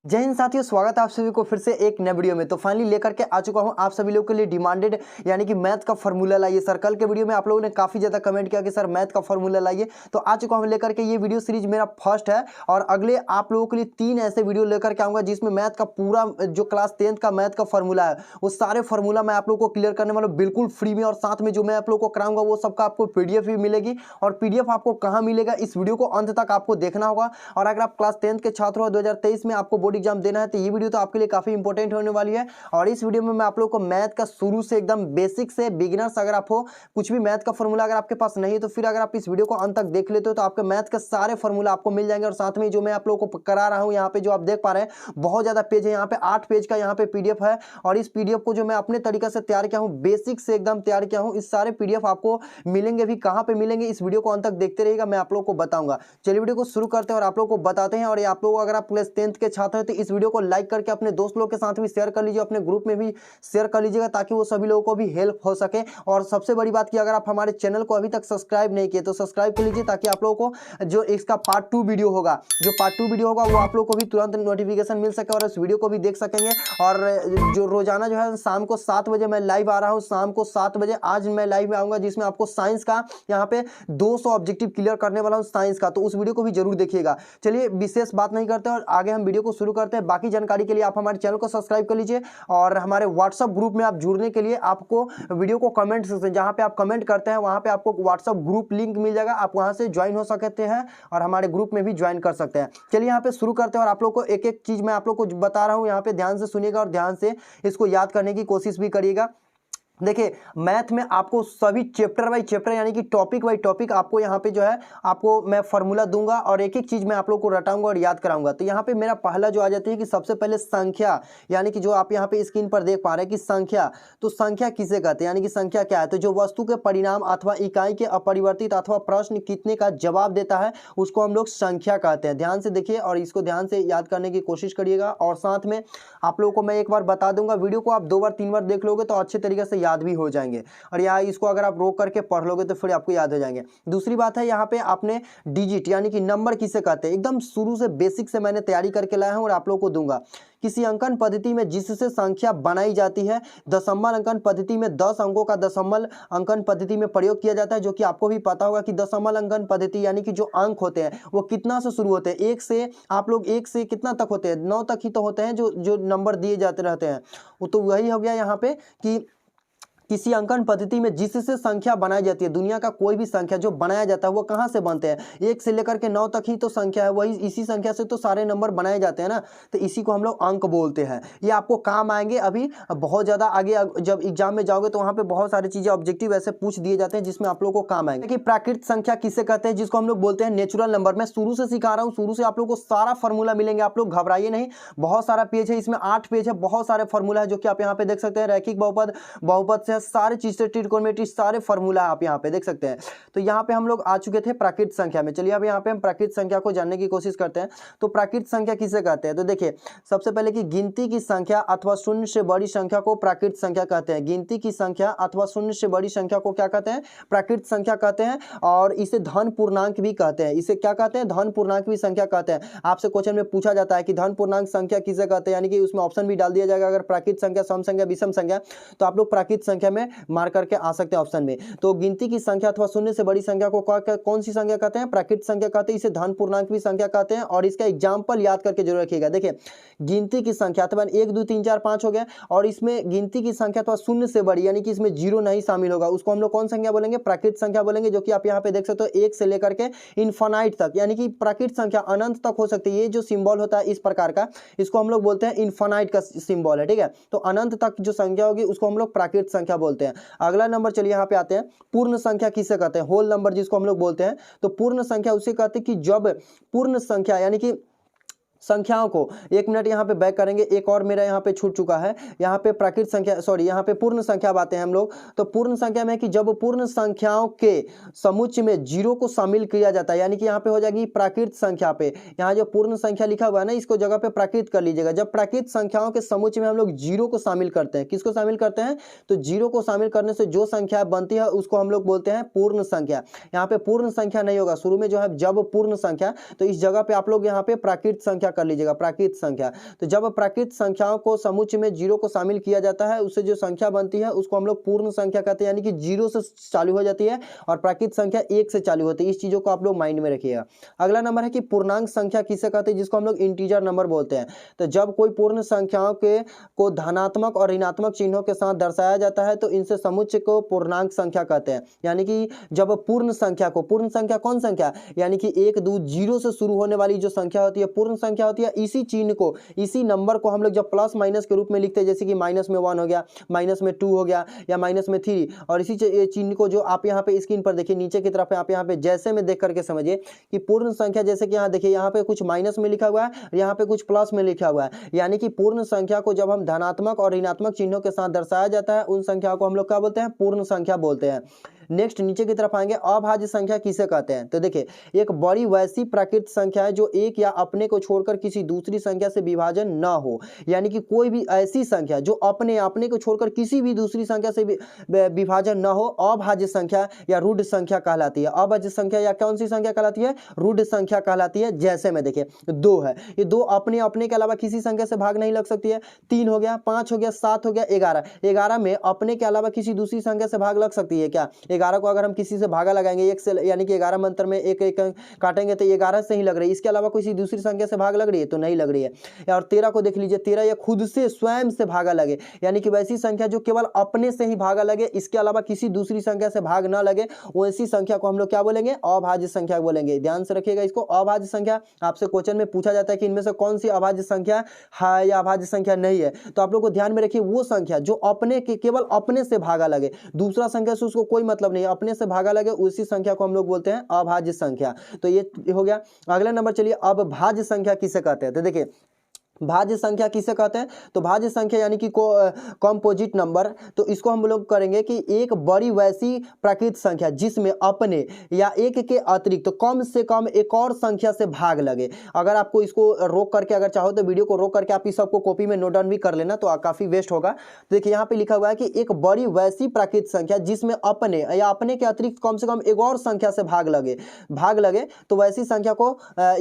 जय हिंद साथियों, स्वागत है आप सभी को फिर से एक नए वीडियो में। तो फाइनली लेकर के आ चुका हूं आप सभी लोगों के लिए डिमांडेड यानी कि मैथ का फॉर्मूला लाइए सर। कल के वीडियो में आप लोगों ने काफी ज्यादा कमेंट किया कि सर मैथ का फॉर्मूला लाइए, तो आ चुका हूं लेकर के। ये वीडियो सीरीज मेरा फर्स्ट है और अगले आप लोगों के लिए 3 ऐसे वीडियो लेकर के आऊंगा जिसमें मैथ का पूरा जो क्लास 10th का मैथ का फॉर्मूला है वो सारे फॉर्मूला मैं आप लोगों को क्लियर करने वाला हूं बिल्कुल फ्री में। और साथ में जो मैं आप लोगों को कराऊंगा वो सबका आपको पीडीएफ भी मिलेगी। और पीडीएफ आपको कहां मिलेगा, इस वीडियो को अंत तक आपको देखना होगा। और अगर आप क्लास 10th के छात्र हो 2023 में आपको बोर्ड एग्जाम देना है तो ये वीडियो तो आपके लिए काफी इंपॉर्टेंट होने वाली है। और इस वीडियो में मैं आप लोगों को मैथ का शुरू से एकदम बेसिक से बिगिनर्स, अगर आप हो कुछ भी मैथ का फॉर्मूला अगर आपके पास नहीं है तो फिर अगर आप इस वीडियो को अंत तक देख लेते हो तो आपके मैथ के सारे फॉर्मूला आपको मिल जाएंगे। और साथ में जो मैं आप लोगों को करा रहा हूं यहाँ पे जो आप देख पा रहे हैं बहुत ज्यादा पेज है, यहाँ पे 8 पेज का यहाँ पे पीडीएफ है। और इस पीडीएफ को जो मैं अपने तरीके से तैयार किया हूँ, बेसिक से एकदम तैयार किया हूँ। इस सारे पीडीएफ आपको मिलेंगे भी कहाँ पे मिलेंगे, इस वीडियो को अंत तक देखते रहिएगा, मैं आप लोगों को बताऊंगा। चलिए वीडियो को शुरू करते हैं और आप लोगों को बताते हैं। और ये आप लोग अगर आप क्लास 10th के छात्र हैं तो इस वीडियो को लाइक करके अपने दोस्त लोग के साथ भी शेयर कर लीजिए, अपने ग्रुप में भी शेयर कर लीजिएगा ताकि वो सभी लोगों को भी हेल्प हो सके। और सबसे बड़ी बात कि अगर आप हमारे चैनल को अभी तक सब्सक्राइब नहीं किए तो सब्सक्राइब कर लीजिए ताकि आप लोगों को जो इसका पार्ट 2 वीडियो होगा, वो आप लोगों को भी तुरंत नोटिफिकेशन मिल सके और इस वीडियो को भी देख सकेंगे। और जो रोजाना जो है शाम को 7 बजे मैं लाइव आ रहा हूँ, शाम को 7 बजे आज मैं लाइव में आऊंगा जिसमें आपको साइंस का यहाँ पे 200 ऑब्जेक्टिव क्लियर करने वाला हूँ साइंस का, तो उस वीडियो को भी जरूर देखिएगा। चलिए विशेष बात नहीं करते और आगे हम वीडियो को शुरू करते हैं। बाकी जानकारी के लिए आप हमारे चैनल को सब्सक्राइब कर लीजिए और हमारे व्हाट्सएप ग्रुप में आप जुड़ने के लिए आपको वीडियो को कमेंट से जहां पे आप कमेंट करते हैं वहां पे आपको व्हाट्सएप ग्रुप लिंक मिल जाएगा, आप वहां से ज्वाइन हो सकते हैं और हमारे ग्रुप में भी ज्वाइन कर सकते हैं। चलिए यहाँ पे शुरू करते हैं और आप लोग को एक एक चीज मैं आप लोग को बता रहा हूँ, यहाँ पे ध्यान से सुनिएगा और ध्यान से इसको याद करने की कोशिश भी करिएगा। देखिए मैथ में आपको सभी चैप्टर बाय चैप्टर यानी कि टॉपिक बाय टॉपिक आपको यहाँ पे जो है आपको मैं फॉर्मूला दूंगा और एक एक चीज मैं आप लोग को रटाऊंगा और याद कराऊंगा। तो यहाँ पे मेरा पहला जो आ जाती है कि सबसे पहले संख्या, यानी कि जो आप यहाँ पे स्क्रीन पर देख पा रहे हैं कि संख्या, तो संख्या किसे कहते हैं, यानी कि संख्या क्या है, तो जो वस्तु के परिणाम अथवा इकाई के अपरिवर्तित अथवा प्रश्न कितने का जवाब देता है उसको हम लोग संख्या कहते हैं। ध्यान से देखिए और इसको ध्यान से याद करने की कोशिश करिएगा। और साथ में आप लोगों को मैं एक बार बता दूंगा, वीडियो को आप 2 बार 3 बार देख लोगे तो अच्छे तरीके से याद भी हो जाएंगे और यहाँ इसको अगर आप रोक करके पढ़ लोगे तो फिर आपको याद हो जाएंगे। दूसरी बात है यहाँ पे आपने डिजिट यानी कि नंबर किसे कहते हैं, एकदम शुरू से बेसिक से मैंने तैयारी करके लाया हूं और आप लोगों को दूंगा। किसी अंकन पद्धति में जिससे संख्या बनाई जाती है, दशमलव अंकन पद्धति में 10 अंकों का दशमलव अंकन पद्धति में प्रयोग किया जाता है, जो कि आपको भी पता होगा कि दशमलव अंकन पद्धति यानी कि जो अंक होते हैं वो कितना से शुरू होते हैं, 1 से आप लोग 1 से कितना तक होते हैं, 9 तक ही तो होते हैं जो नंबर दिए जाते रहते हैं। वो तो वही हो गया यहाँ पे कि किसी अंकन पद्धति में जिससे संख्या बनाई जाती है, दुनिया का कोई भी संख्या जो बनाया जाता है वो कहां से बनते हैं, 1 से लेकर के 9 तक ही तो संख्या है, वही इसी संख्या से तो सारे नंबर बनाए जाते हैं ना, तो इसी को हम लोग अंक बोलते हैं। ये आपको काम आएंगे अभी बहुत ज्यादा आगे, जब एग्जाम में जाओगे तो वहां पे बहुत सारी चीजें ऑब्जेक्टिव ऐसे पूछ दिए जाते हैं जिसमें आप लोग को काम आएंगे। कि प्राकृतिक संख्या किसे कहते हैं, जिसको हम लोग बोलते हैं नेचुरल नंबर। मैं शुरू से सिखा रहा हूँ, शुरू से आप लोग को सारा फॉर्मूला मिलेंगे, आप लोग घबराइए नहीं। बहुत सारा पेज है, इसमें 8 पेज है, बहुत सारे फॉर्मूला है जो कि आप यहाँ पे देख सकते हैं। रैखिक बहुपद, बहुपद से सारी चीज से ट्रिग्नोमेट्री सारे फॉर्मूला आप यहाँ पे देख सकते हैं। तो यहाँ पे हम लोग आ चुके थे प्राकृतिक संख्या में। चलिए अब यहाँ पे हम प्राकृतिक संख्या को जानने की कोशिश करते हैं। तो प्राकृतिक संख्या किसे कहते हैं, तो देखिए सबसे पहले कि गिनती की संख्या अथवा शून्य से बड़ी संख्या को प्राकृतिक संख्या कहते हैं। गिनती की संख्या अथवा शून्य से बड़ी संख्या को क्या कहते हैं, प्राकृतिक संख्या कहते हैं। और इसे धन पूर्णांक भी कहते हैं। इसे क्या कहते हैं, धन पूर्णांक भी संख्या कहते हैं। आपसे क्वेश्चन में पूछा जाता है कि धन पूर्णांक संख्या किसे कहते हैं, यानी कि उसमें ऑप्शन भी डाल दिया जाएगा, अगर प्राकृतिक संख्या, सम संख्या, विषम संख्या, तो आप लोग प्राकृतिक संख्या में मार करके आ सकते हैं ऑप्शन में। तो गिनती की संख्या अथवा शून्य से बड़ी संख्या को कौन सी संख्या कहते हैं, प्राकृतिक संख्या कहते हैं। इसे धन पूर्णांक भी संख्या कहते हैं। और इसका एग्जांपल याद करके जरूर रखिएगा। देखिए गिनती की संख्या अथवा 1 2 3 4 5 हो गया, और इसमें गिनती की संख्या अथवा शून्य से बड़ी यानी कि इसमें जीरो नहीं शामिल होगा, उसको हम लोग कौन संख्या बोलेंगे, प्राकृतिक संख्या बोलेंगे। जो कि आप यहाँ पे देख सकते हो 1 से लेकर के इनफाइनाइट तक, यानी कि प्राकृतिक संख्या अनंत तक हो सकती है। ये जो सिंबल होता है इस प्रकार का, इसको हम लोग बोलते हैं इनफाइनाइट का सिंबल है, ठीक है। तो अनंत तक जो संख्या होगी उसको हम लोग प्राकृतिक संख्या बोलते हैं। अगला नंबर चलिए यहाँ पे आते हैं, पूर्ण संख्या किसे कहते हैं, होल नंबर जिसको हम लोग बोलते हैं। तो पूर्ण संख्या उसे कहते हैं कि जब पूर्ण संख्या यानी कि संख्याओं को, एक मिनट यहाँ पे बैक करेंगे, एक और मेरा यहाँ पे छूट चुका है। यहाँ पे प्राकृतिक संख्या, सॉरी यहाँ पे पूर्ण संख्या बातें हैं हम लोग। तो पूर्ण संख्या में कि जब पूर्ण संख्याओं के समुच्चय में जीरो को शामिल किया जाता है, यानी कि यहाँ पे हो जाएगी प्राकृतिक संख्या पे, यहाँ जो पूर्ण संख्या लिखा हुआ है ना इसको जगह पे प्राकृत कर लीजिएगा। जब प्राकृतिक संख्याओं के समुच्चय में हम लोग जीरो को शामिल करते हैं, किसको शामिल करते हैं, तो जीरो को शामिल करने से जो संख्या बनती है उसको हम लोग बोलते हैं पूर्ण संख्या। यहाँ पे पूर्ण संख्या नहीं होगा, शुरू में जो है जब पूर्ण संख्या, तो इस जगह पे आप लोग यहाँ पे प्राकृतिक संख्या कर लीजिएगा, प्राकृत संख्या। तो जब प्राकृत संख्याओं को समुच्चय में जीरो को शामिल किया जाता है, उससे जो संख्या बनती है उसको हम लोग पूर्ण संख्या कहते हैं, यानी कि जीरो से चालू हो जाती है और प्राकृत संख्या एक से चालू होती है। इस चीजों को आप लोग माइंड में रखिएगा। अगला नंबर है कि पूर्णांक संख्या किसे कहते हैं, जिसको हम लोग इंटीजर नंबर बोलते हैं। तो जब कोई पूर्ण संख्याओं के को धनात्मक और ऋणात्मक चिन्हों के साथ दर्शाया जाता है तो इनसे समुच्चय को पूर्णांक संख्या कहते हैं। यानी कि जब पूर्ण संख्या को, पूर्ण संख्या कौन संख्या, यानी कि 1 2 0 से शुरू होने वाली जो संख्या होती है पूर्ण संख्या होती है। इसी चिन्ह को, इसी नंबर को हम लोग जब प्लस माइनस के रूप में लिखते हैं, जैसे कि माइनस में 1 हो गया, माइनस में 2 हो गया या माइनस में 3, और इसी चिन्ह को जो आप यहाँ पे स्क्रीन पर देखिए नीचे की तरफ आप यहाँ पे जैसे में देख करके समझिए कि पूर्ण संख्या, जैसे कि यहाँ देखिए यहाँ पे कुछ माइनस में लिखा हुआ है, यहाँ पे कुछ प्लस में लिखा हुआ है। यानी कि पूर्ण संख्या को जब हम धनात्मक और ऋणात्मक चिन्हों के साथ दर्शाया जाता है, उन संख्याओं को हम लोग क्या बोलते हैं, पूर्ण संख्या बोलते हैं। नेक्स्ट नीचे की तरफ आएंगे, अभाज्य संख्या किसे कहते हैं। तो देखिए एक बड़ी वैसी प्राकृत संख्या है जो एक या अपने को छोड़कर किसी दूसरी संख्या से विभाजन न हो। यानी कि कोई भी ऐसी संख्या जो अपने को छोड़कर किसी भी दूसरी संख्या से विभाजन न हो, अभाज्य संख्या या रूढ़ संख्या कहलाती है। अभाज्य संख्या या कौन सी संख्या कहलाती है, रूढ़ संख्या कहलाती है। जैसे में देखिए 2 है, ये 2 अपने के अलावा किसी संख्या से भाग नहीं लग सकती है। 3 हो गया, 5 हो गया, 7 हो गया, 11। 11 में अपने के अलावा किसी दूसरी संख्या से भाग लग सकती है क्या? 11 को अगर हम किसी से भागा लगाएंगे एक से, यानी कि 11 मंत्र में एक एक काटेंगे तो 11 से ही लग रही है, इसके अलावा किसी दूसरी संख्या से भाग लग रही है तो नहीं लग रही है। और 13 को देख लीजिए, 13 ये खुद से स्वयं से भागा लगे, यानी कि वैसी संख्या जो केवल अपने से ही भागा लगे, इसके अलावा किसी दूसरी संख्या से भाग ना लगे, वैसी संख्या को हम लोग क्या बोलेंगे, अभाज्य संख्या बोलेंगे। ध्यान से रखिएगा इसको, अभाज्य संख्या। आपसे क्वेश्चन में पूछा जाता है कि इनमें से कौन सी अभाज्य संख्या है या अभाज्य संख्या नहीं है, तो आप लोग को ध्यान में रखिए वो संख्या जो अपने के केवल अपने से भागा लगे, दूसरा संख्या से उसको कोई मतलब नहीं, अपने से भागा लगे, उसी संख्या को हम लोग बोलते हैं अभाज्य संख्या। तो ये हो गया। अगला नंबर चलिए, अब भाज्य संख्या किसे कहते हैं। तो देखिए भाज्य संख्या किसे कहते हैं, तो भाज्य संख्या यानी कि कंपोजिट नंबर। तो इसको हम लोग करेंगे कि एक बड़ी वैसी प्राकृत संख्या जिसमें अपने या एक के अतिरिक्त तो कम से कम एक और संख्या से भाग लगे। अगर आपको इसको रोक करके, अगर चाहो तो वीडियो को रोक करके आप इस सबको कॉपी में नोट डाउन भी कर लेना, तो काफी वेस्ट होगा। तो देखिए यहाँ पे लिखा हुआ है कि एक बड़ी वैसी प्राकृत संख्या जिसमें अपने या अपने के अतिरिक्त कम से कम एक और संख्या से भाग लगे तो वैसी संख्या को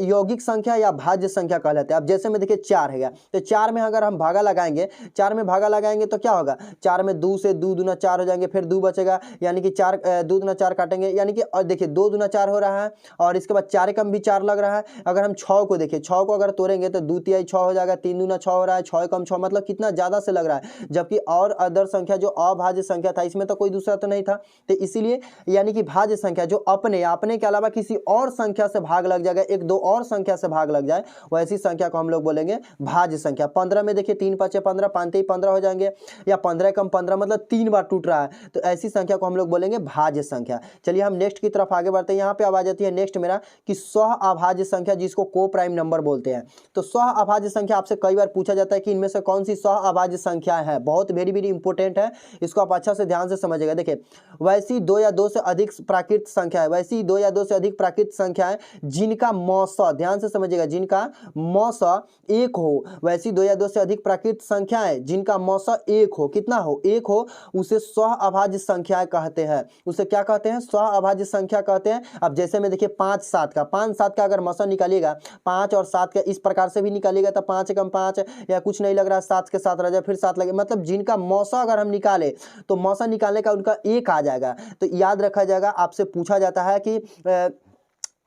यौगिक संख्या या भाज्य संख्या कहलाते हैं। अब जैसे में देखिए 4 है, तो 4 में अगर हम भागा लगाएंगे, 4 में भागा लगाएंगे तो क्या होगा, 4 में 2 से 2 दूना 4 हो जाएंगे, फिर 2 बचेगा, यानी कि 4 2 दूना 4 काटेंगे, यानी कि और देखिए 2 दूना 4 हो रहा है, और इसके बाद 4 कम भी 4 लग रहा है। अगर हम 6 को देखें, 6 को अगर तोड़ेंगे तो 2 तिहाई 6 हो जाएगा, 3 दूना 6 हो रहा है, 6 कम 6, मतलब कितना ज्यादा से लग रहा है। जबकि और अदर संख्या जो अभाज्य संख्या था, इसमें तो कोई दूसरा तो नहीं था, तो इसीलिए यानी कि भाज्य संख्या जो अपने के अलावा किसी और संख्या से भाग लग जाएगा, एक दो और संख्या से भाग लग जाए, वैसी संख्या को हम लोग बोलेंगे भाज्य संख्या। 15 में देखिए 3 5 15, 5 ही 15 हो जाएंगे, या 15 कम 15 मतलब 3 बार टूट रहा है, तो ऐसी संख्या को हम लोग बोलेंगे भाज्य संख्या। चलिए हम नेक्स्ट की तरफ आगे बढ़ते हैं। यहाँ पे अब आ जाती है नेक्स्ट मेरा कि सह अभाज्य संख्या, जिसको को प्राइम नंबर बोलते हैं। तो सह अभाज्य संख्या आपसे कई बार पूछा जाता है कि इनमें से कौन सी सह अभाज्य संख्या है, बहुत वेरी वेरी इंपॉर्टेंट है, इसको आप अच्छा से ध्यान से समझिएगा। देखिए वैसी 2 या 2 से अधिक प्राकृत संख्या है, वैसी 2 या 2 से अधिक प्राकृत संख्या है जिनका मौसा, ध्यान से समझिएगा, जिनका मौसा 1 हो, वैसी 2 या 2 से अधिक प्राकृत संख्याएं जिनका मौसा 1 हो, कितना हो, 1 हो, उसे सह अभाज्य संख्याएं कहते हैं। उसे क्या कहते हैं, सह अभाज्य संख्या कहते हैं। अब जैसे में देखिए 5 7 का अगर मौसा निकालिएगा, 5 और 7 का इस प्रकार से भी निकालिएगा तो 5 कम 5 या कुछ नहीं लग रहा है, 7 के साथ रह जाए, फिर 7 लगे, मतलब जिनका मौसा अगर हम निकाले तो मौसा निकालने का उनका 1 आ जाएगा। तो याद रखा जाएगा, आपसे पूछा जाता है कि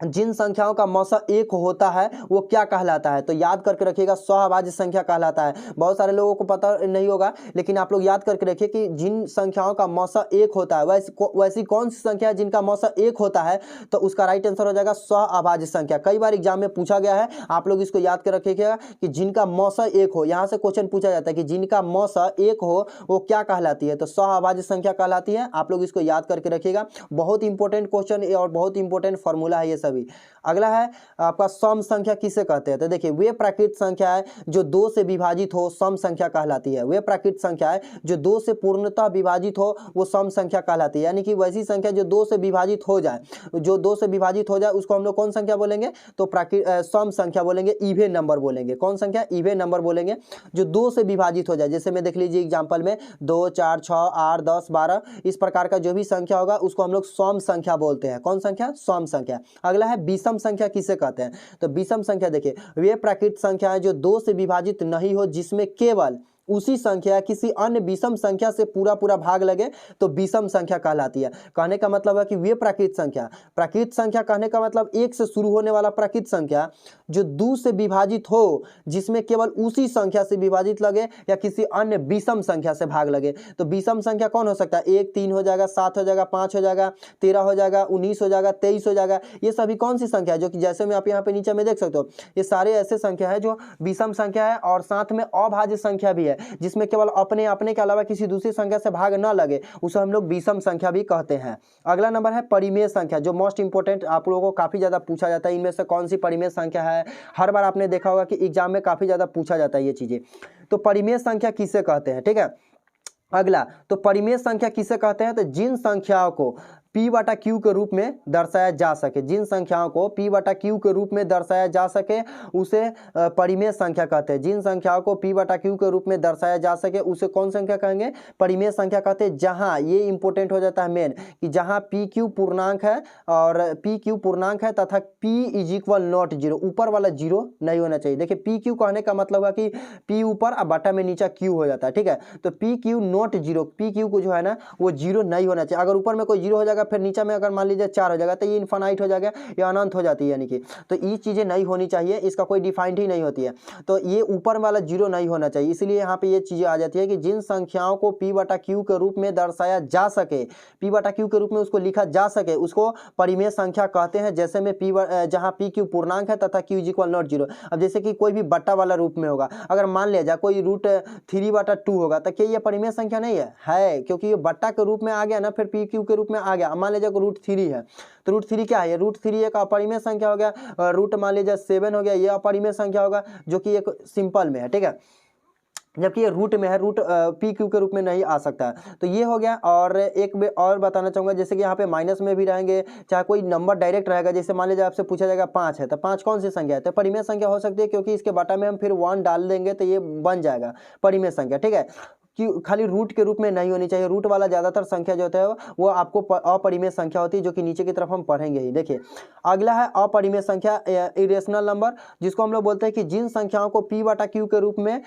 जिन संख्याओं का मौसा 1 होता है वो क्या कहलाता है, तो याद करके रखिएगा, सहअभाज्य संख्या कहलाता है। बहुत सारे लोगों को पता नहीं होगा, लेकिन आप लोग याद करके रखिए कि जिन संख्याओं का मौसा 1 होता है, वैसी कौन सी संख्या है जिनका मौसा 1 होता है, तो उसका राइट आंसर हो जाएगा सहअभाज्य संख्या। कई बार एग्जाम में पूछा गया है, आप लोग इसको याद कर रखिएगा कि जिनका मौसा 1 हो, यहाँ से क्वेश्चन पूछा जाता है कि जिनका मौसा 1 हो वो क्या कहलाती है, तो सहअभाज्य संख्या कहलाती है। आप लोग इसको याद करके रखिएगा, बहुत इंपॉर्टेंट क्वेश्चन और बहुत इंपॉर्टेंट फॉर्मूला है ये सभी। अगला है आपका सम संख्या किसे कहते हैं, तो देखिए वे प्राकृत संख्या है जो 2 से विभाजित हो, सम संख्या कहलाती है। वे प्राकृत संख्या है जो 2 से पूर्णतः विभाजित हो, वो सम संख्या कहलाती है। यानी कि वैसी संख्या जो 2 से विभाजित हो जाए, जो 2 से विभाजित हो जाए उसको हम लोग कौन संख्या बोलेंगे, तो सम संख्या बोलेंगे, इवन नंबर बोलेंगे। कौन संख्या, इवन नंबर बोलेंगे, जो 2 से विभाजित हो जाए। जैसे में देख लीजिए एग्जाम्पल में 2 4 6 8 10 12 इस प्रकार का जो भी संख्या होगा उसको हम लोग सम संख्या बोलते हैं। कौन संख्या, सम संख्या। अगला है विषम संख्या किसे कहते हैं। तो विषम संख्या देखिए वे प्राकृत संख्या है जो 2 से विभाजित नहीं हो, जिसमें केवल उसी संख्या किसी अन्य विषम संख्या से पूरा पूरा भाग लगे तो विषम संख्या कहलाती है। कहने का मतलब है कि वे प्राकृत संख्या कहने का मतलब 1 से शुरू होने वाला प्राकृत संख्या जो 2 से विभाजित हो, जिसमें केवल उसी संख्या से विभाजित लगे या किसी अन्य विषम संख्या से भाग लगे। तो विषम संख्या कौन हो सकता है? 1 3 हो जाएगा, 7 हो जाएगा, 5 हो जाएगा, 13 हो जाएगा, 19 हो जाएगा, 23 हो जाएगा। ये सभी कौन सी संख्या है जो कि जैसे में आप यहाँ पे नीचे में देख सकते हो, ये सारे ऐसे संख्या है जो विषम संख्या है और साथ में अभाज्य संख्या भी है, जिसमें केवल अपने के अलावा किसी दूसरी संख्या से भाग ना लगे, उसे हम लोग विषम संख्या भी कहते हैं। अगला नंबर है परिमेय संख्या, जो मोस्ट इंपोर्टेंट आप लोगों को काफी ज्यादा पूछा जाता है। इनमें से कौन सी परिमेय संख्या है? हर बार आपने देखा होगा कि एग्जाम में काफी ज्यादा पूछा जाता है ये चीजें। तो परिमेय संख्या किसे कहते हैं, ठीक है। अगला, तो परिमेय संख्या किसे कहते हैं? तो जिन संख्याओं को P बटा Q के रूप में दर्शाया जा सके, जिन संख्याओं को P बटा Q के रूप में दर्शाया जा सके उसे परिमेय संख्या कहते हैं। जिन संख्याओं को P बटा Q के रूप में दर्शाया जा सके उसे कौन संख्या कहेंगे? परिमेय संख्या कहते हैं। जहां ये इंपॉर्टेंट हो जाता है मेन, कि जहां PQ पूर्णांक है और PQ पूर्णांक है तथा P is equal not zero, ऊपर वाला जीरो नहीं होना चाहिए। देखिए PQ कहने का मतलब है कि P ऊपर और बटा में नीचा Q हो जाता है, ठीक है। तो PQ नॉट जीरो, PQ को जो है ना वो जीरो नहीं होना चाहिए। अगर ऊपर में कोई जीरो हो जाएगा फिर नीचे में अगर मान लीजिए 4 हो जाएगा तो ये इनफाइनाइट हो जाएगा, ये अनंत हो जाती है यानी कि। तो ये चीजें नहीं होनी चाहिए, इसका कोई डिफाइंड ही नहीं होती है। तो ये ऊपर वाला जीरो नहीं होना चाहिए, इसलिए यहाँ पे ये चीजें आ जाती है कि जिन संख्याओं को P बटा Q के रूप में दर्शाया जा सके, P बटा Q के रूप में उसको लिखा जा सके, उसको परिमेय संख्या कहते हैं। जैसे में जहाँ PQ पूर्णांक है तथा Q is equal not zero. अब जैसे कि कोई भी बट्टा वाला रूप में होगा, अगर मान लिया जाए कोई √3 बटा 2 होगा तो क्या ये परिमेय संख्या नहीं है? क्योंकि ये बट्टा के रूप में आ गया ना, फिर PQ के रूप में आ गया। मान लीजिए √3 है तो √3 क्या है? √3 एक अपरिमेय संख्या हो गया। रूट मान लीजिए 7 हो गया, ये अपरिमेय संख्या होगा जो कि एक सिंपल में है, ठीक है। जबकि ये रूट में है, रूट PQ के रूप में नहीं आ सकता है। तो ये हो गया। और एक और बताना चाहूँगा, जैसे कि यहाँ पे माइनस में भी रहेंगे, चाहे कोई नंबर डायरेक्ट रहेगा। जैसे मान लीजिए आपसे पूछा जाएगा 5 है तो 5 कौन सी संख्या है? तो परिमेय संख्या हो सकती है, क्योंकि इसके बटा में हम फिर 1 डाल देंगे तो ये बन जाएगा परिमेय संख्या, ठीक है। कि खाली रूट के रूप में नहीं होनी चाहिए। रूट वाला ज़्यादातर संख्या जो होता है वो आपको अपरिमेय संख्या होती है, जो कि नीचे की तरफ हम पढ़ेंगे ही। देखिए अगला है अपरिमेय संख्या, इरेशनल नंबर, जिसको हम लोग बोलते हैं कि जिन संख्याओं को P बटा Q के रूप में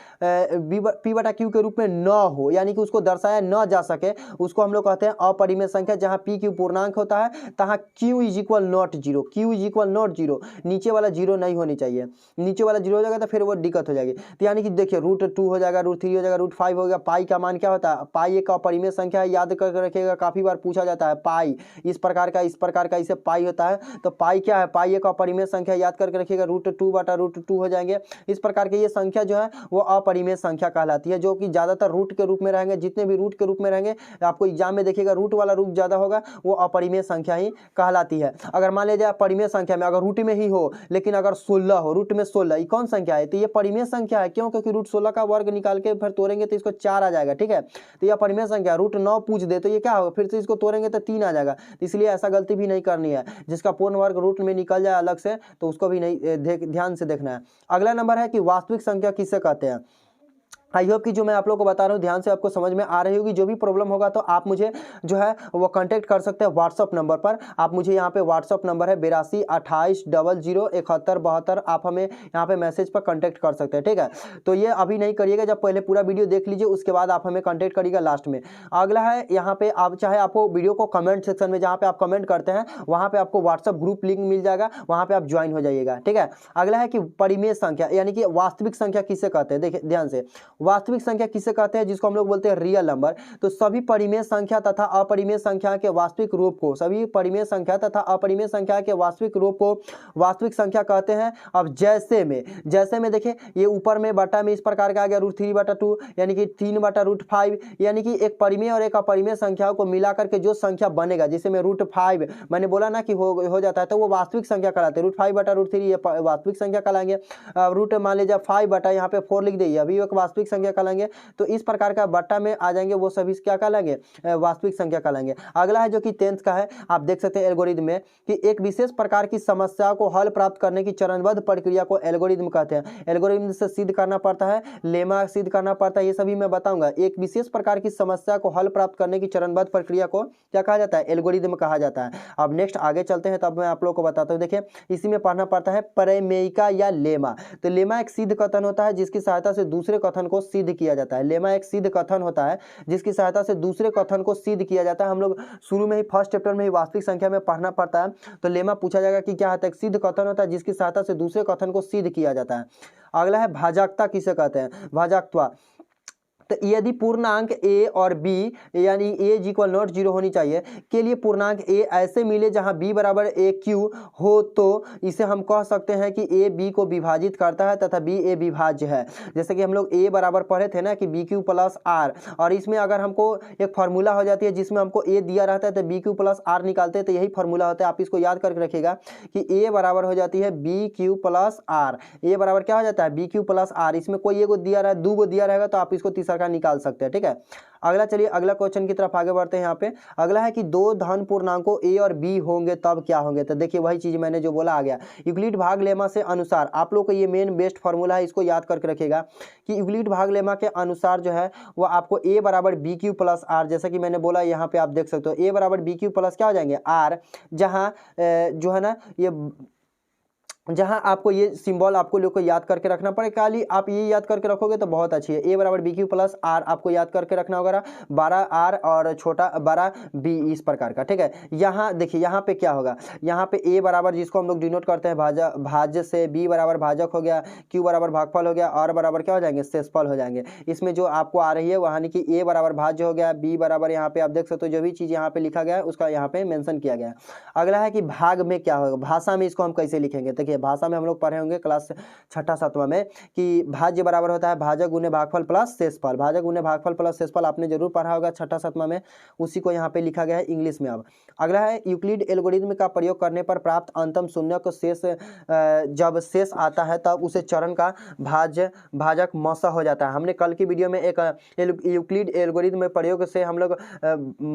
P बटा Q के रूप में न हो, यानी कि उसको दर्शाया न जा सके, उसको हम लोग कहते हैं अपरिमेय संख्या। जहाँ PQ पूर्णांक होता है तहाँ Q is equal not zero, Q is equal not zero, नीचे वाला जीरो नहीं होनी चाहिए। नीचे वाला जीरो हो जाएगा तो फिर वो दिक्कत हो जाएगी। तो यानी कि देखिए √2 हो जाएगा, √3 हो जाएगा, √5 हो गया। पाई का मान क्या होता है? पाई एक अपरिमेय संख्या है, याद करके रखिएगा, काफी बार पूछा जाता है। पाई इस प्रकार का इसे पाई होता है। तो पाई क्या है? पाई एक अपरिमेय संख्या, याद करके रखिएगा, √2 बटा √2 हो जाएंगे। इस प्रकार के ये संख्या जो है वो अपरिमेय संख्या कहलाती है, जो कि ज्यादातर रूट के रूप में रहेंगे। जितने भी रूट के रूप में रहेंगे आपको एग्जाम में देखिएगा, रूट वाला रूप ज्यादा होगा, वो अपरिमेय संख्या ही कहलाती है। अगर मान लीजिए परिमेय संख्या में अगर रूट में ही हो, लेकिन अगर 16 हो, रूट में 16, ये कौन संख्या है? तो ये परिमेय संख्या है। क्यों? क्योंकि √16 का वर्ग निकाल के फिर तोड़ेंगे तो इसको 4 आ जाएगा, ठीक है। तो यह परिमेय संख्या। √9 पूछ दे तो ये क्या होगा? फिर से इसको तोड़ेंगे तो 3 आ जाएगा। तो इसलिए ऐसा गलती भी नहीं करनी है। जिसका पूर्ण वर्ग रूट में निकल जाए अलग से तो उसको भी नहीं ध्यान से देखना है। अगला नंबर है कि वास्तविक संख्या किसे कहते हैं। आई होप कि जो मैं आप लोगों को बता रहा हूँ ध्यान से आपको समझ में आ रही होगी। जो भी प्रॉब्लम होगा तो आप मुझे जो है वो कांटेक्ट कर सकते हैं व्हाट्सअप नंबर पर। आप मुझे यहाँ पे व्हाट्सअप नंबर है 82 28 00 71 72, आप हमें यहाँ पे मैसेज पर कांटेक्ट कर सकते हैं, ठीक है। तो ये अभी नहीं करिएगा, जब पहले पूरा वीडियो देख लीजिए उसके बाद आप हमें कॉन्टेक्ट करिएगा लास्ट में। अगला है यहाँ पे आप चाहे आपको वीडियो को कमेंट सेक्शन में जहाँ पे आप कमेंट करते हैं वहाँ पे आपको व्हाट्सअप ग्रुप लिंक मिल जाएगा, वहाँ पे आप ज्वाइन हो जाइएगा, ठीक है। अगला है कि परिमेय संख्या यानी कि वास्तविक संख्या किसे कहते हैं। देखिए ध्यान से, वास्तविक संख्या किसे कहते हैं? जिसको हम लोग बोलते हैं रियल नंबर। तो सभी परिमेय संख्या तथा अपरिमेय संख्या के वास्तविक रूप को, सभी परिमेय संख्या तथा अपरिमेय संख्या के वास्तविक रूप को वास्तविक संख्या कहते हैं। अब जैसे में देखिए ये ऊपर में बटा में इस प्रकार का आ गया √3 बटा 2, यानी कि 3 बटा √5, यानी कि एक परिमेय और एक अपरिमेय संख्याओं को मिलाकर के जो संख्या बनेगा, जिसे में √5 मैंने बोला ना कि हो जाता है, तो वो वास्तविक संख्या कहलाते हैं। √5 बटा √3 ये वास्तविक संख्या कहलाएंगे। रूट मान लीजिए 5 बटा यहाँ पे 4 लिख दिए, अभी एक वास्तविक वास्तविक संख्या कहलाएंगे। तो इस प्रकार का बट्टा में आ जाएंगे वो सभी क्या कहलाएंगे, वास्तविक संख्या कहलाएंगे। अगला है जो कि 10th का है, आप देख सकते हैं एल्गोरिथम में कि एक विशेष प्रकार की समस्या को हल प्राप्त करने की चरणबद्ध प्रक्रिया को एल्गोरिथम कहते हैं। एल्गोरिथम से सिद्ध करना पड़ता है, लेमा सिद्ध करना पड़ता है, ये सभी मैं बताऊंगा। एक विशेष प्रकार की समस्या को हल प्राप्त करने की चरणबद्ध प्रक्रिया को क्या कहा जाता है, एल्गोरिथम कहा जाता है। अब नेक्स्ट आगे चलते हैं, तब मैं आप लोगों को बताता हूं। देखिए इसी में पढ़ना पड़ता है प्रमेयिका या लेमा। तो लेमा एक सिद्ध कथन होता है जिसकी सहायता से दूसरे कथन को सिद्ध किया जाता है। लेमा एक सिद्ध कथन होता है जिसकी सहायता से दूसरे कथन को सिद्ध किया जाता है। हम लोग शुरू में ही फर्स्ट चैप्टर में ही वास्तविक संख्या में पढ़ना पड़ता है। तो लेमा पूछा जाएगा कि क्या होता है, एक सिद्ध कथन होता है जिसकी सहायता से दूसरे कथन को सिद्ध किया जाता है। अगला है भाजकता किसे कहते हैं, भाजकत्वा। तो यदि पूर्णांक a और b यानी a इक्वल नॉट 0 होनी चाहिए के लिए पूर्णांक a ऐसे मिले जहां b बराबर a q हो, तो इसे हम कह सकते हैं कि a b को विभाजित करता है तथा b a विभाज्य है। जैसे कि हम लोग a बराबर पढ़े थे ना कि बी क्यू प्लस आर, और इसमें अगर हमको एक फार्मूला हो जाती है जिसमें हमको a दिया रहता है तो बी क्यू प्लस आर निकालते हैं, तो यही फार्मूला होता है। आप इसको याद करके रखिएगा कि a बराबर हो जाती है B Q plus R. a बराबर क्या हो जाता है, बी क्यू प्लस आर। इसमें कोई एगो दिया रहा है, दो गो दिया रहेगा तो आप इसको तीसरा का निकाल सकते हैं, ठीक है। अगला चलिए अगला क्वेश्चन की तरफ आगे बढ़ते हैं। यहाँ पे अगला है कि दो धन पूर्णांकों a और b होंगे तब क्या होंगे। तो देखिए वही चीज मैंने जो बोला आ गया, यूक्लिड भाग लेमा से अनुसार। आप लोग को ये मेन बेस्ट फार्मूला है, इसको याद करके रखिएगा कि यूक्लिड भाग लेमा के अनुसार जो है वो आपको a बराबर बी क्यू प्लस आर, जैसा कि मैंने बोला यहाँ पे आप देख सकते हो a बराबर बी क्यू प्लस क्या हो जाएंगे आर, जहाँ जो है ना ये जहां आपको ये सिंबल आपको लोग को याद करके रखना पड़ेगा। खाली आप ये याद करके रखोगे तो बहुत अच्छी है। a बराबर बी क्यू प्लस आर आपको याद करके रखना होगा, 12 आर और छोटा 12 बी, इस प्रकार का, ठीक है। यहाँ देखिए यहाँ पे क्या होगा, यहाँ पे a बराबर जिसको हम लोग डिनोट करते हैं भाज्य से, b बराबर भाजक हो गया, q बराबर भागफल हो गया, r बराबर क्या हो जाएंगे, शेषफल हो जाएंगे। इसमें जो आपको आ रही है वहाँ कि a बराबर भाज्य हो गया, b बराबर यहाँ पे आप देख सकते हो जो भी चीज़ यहाँ पे लिखा गया है उसका यहाँ पे मेंशन किया गया है। अगला है कि भाग में क्या होगा, भाषा में इसको हम कैसे लिखेंगे। देखिए भाषा में हम लोग पढ़े होंगे क्लास 6ठा 7वां में कि भाज्य बराबर होता है भाजक गुने भागफल प्लस शेषफल। भाजक गुने भागफल प्लस शेषफल आपने जरूर पढ़ा होगा 6ठा 7वां में, उसी को यहाँ पे लिखा गया है इंग्लिश में। अब अगला है यूक्लिड एल्गोरिथम का प्रयोग करने पर प्राप्त अंतम शून्य को शेष, जब शेष आता है तब उसे चरण का भाजक मसा हो जाता है। हमने कल की वीडियो में एक यूक्लिड एल्गोरिथम में प्रयोग से हम लोग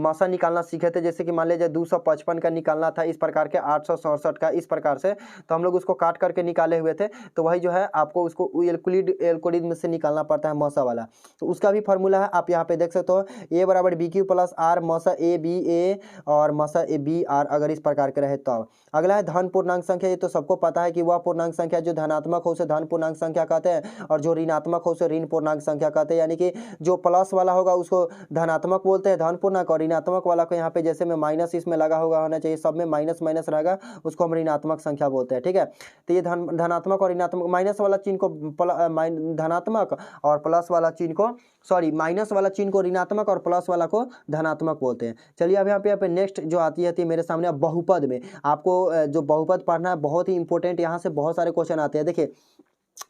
मसा निकालना सीखे थे। जैसे कि मान लीजिए 255 का निकालना था इस प्रकार के, 867 का इस प्रकार से, तो हम लोग उसको काट करके निकाले हुए थे। तो वही जो है आपको उसको यूक्लिड एल्गोरिथम से निकालना पड़ता है मसा वाला। तो उसका भी फार्मूला है, आप यहाँ पे देख सकते हो a बराबर बी क्यू प्लस आर मसा ए बी ए और मसा ए बी आर, अगर इस प्रकार के रहे तो। अगला है धन पूर्णांक संख्या। ये तो सबको पता है कि वह पूर्णांक संख्या जो धनात्मक हो उसे धन पूर्णांक संख्या कहते हैं और जो ऋणात्मक हो उसे ऋण पूर्णांक संख्या कहते हैं। यानी कि जो प्लस वाला होगा उसको धनात्मक बोलते हैं धन पूर्णांक, और ऋणात्मक वाला को यहाँ पे जैसे में माइनस इसमें लगा होगा होना चाहिए, सब में माइनस माइनस रहेगा, उसको हम ऋणात्मक संख्या बोलते हैं, ठीक है। तो ये धनात्मक और ऋणात्मक, माइनस वाला चिन्ह को धनात्मक और प्लस वाला चिन्ह को माइनस वाला चिन्ह को ऋणात्मक और प्लस वाला को धनात्मक बोलते हैं। चलिए अब यहाँ पे नेक्स्ट जो आती है मेरे सामने बहुपद में। आपको जो बहुपद पढ़ना है बहुत ही इंपॉर्टेंट, यहाँ से बहुत सारे क्वेश्चन आते हैं। देखिए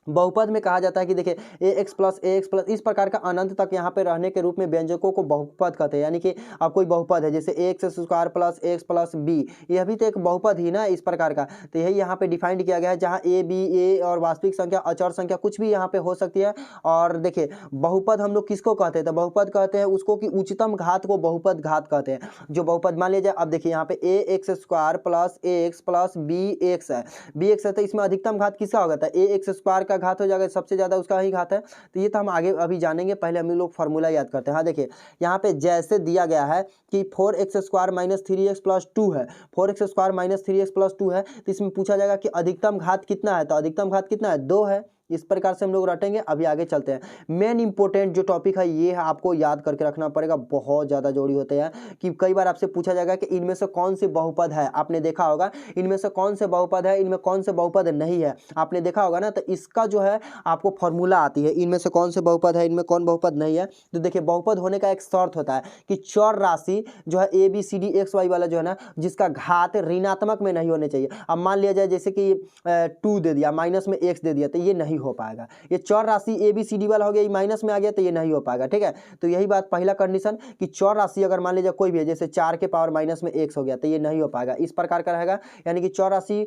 बहुपद में कहा जाता है कि देखिए ax प्लस इस प्रकार का अनंत तक यहाँ पे रहने के रूप में व्यंजकों को बहुपद कहते हैं। यानी कि अब कोई बहुपद है जैसे ax square plus X plus B, यह भी तो एक बहुपद ही ना इस प्रकार का। तो यही यहाँ पे डिफाइंड किया गया है, जहाँ a b a और वास्तविक संख्या अचर संख्या कुछ भी यहाँ पे हो सकती है। और देखिए बहुपद हम लोग किसको कहते हैं, तो बहुपद कहते हैं उसको कि उच्चतम घात को बहुपद घात कहते हैं। जो बहुपद मान लीजिए अब देखिए यहाँ पे ax square plus X plus B X है, तो इसमें अधिकतम घात किसका होगा, था ax स्क्वायर का घात हो जाएगा, सबसे ज्यादा उसका ही घात है। तो ये तो हम आगे अभी जानेंगे, पहले हम लोग फार्मूला याद करते हैं। हाँ देखिए यहाँ पे जैसे दिया गया है कि 4x square minus 3x plus 2 है, 4x square minus 3x plus 2 है, तो इसमें पूछा जाएगा कि अधिकतम घात कितना है, तो अधिकतम घात कितना है, 2 है। इस प्रकार से हम लोग रटेंगे। अभी आगे चलते हैं। मेन इंपॉर्टेंट जो टॉपिक है ये है, आपको याद करके रखना पड़ेगा, बहुत ज़्यादा जरूरी होते हैं कि कई बार आपसे पूछा जाएगा कि इनमें से कौन सी बहुपद है। आपने देखा होगा इनमें से कौन से बहुपद है, इनमें कौन से बहुपद नहीं है, आपने देखा होगा ना। तो इसका जो है आपको फॉर्मूला आती है, इनमें से कौन से बहुपद है, इनमें कौन बहुपद नहीं है। तो देखिए बहुपद होने का एक शर्त होता है कि चर राशि जो है A B C D X Y वाला जो है ना, जिसका घात ऋणात्मक में नहीं होने चाहिए। अब मान लिया जाए जैसे कि 2 दे दिया, माइनस में x दे दिया, तो ये नहीं हो पाएगा। ये चर राशि ए बी सी डी वाला हो गया, ये माइनस में आ गया, तो ये नहीं हो पाएगा, ठीक है। तो यही बात पहला कंडीशन कि चर राशि अगर मान लीजिए कोई भी है, जैसे 4 के पावर माइनस में x हो गया, तो ये नहीं हो पाएगा, इस प्रकार का रहेगा। यानी कि चर राशि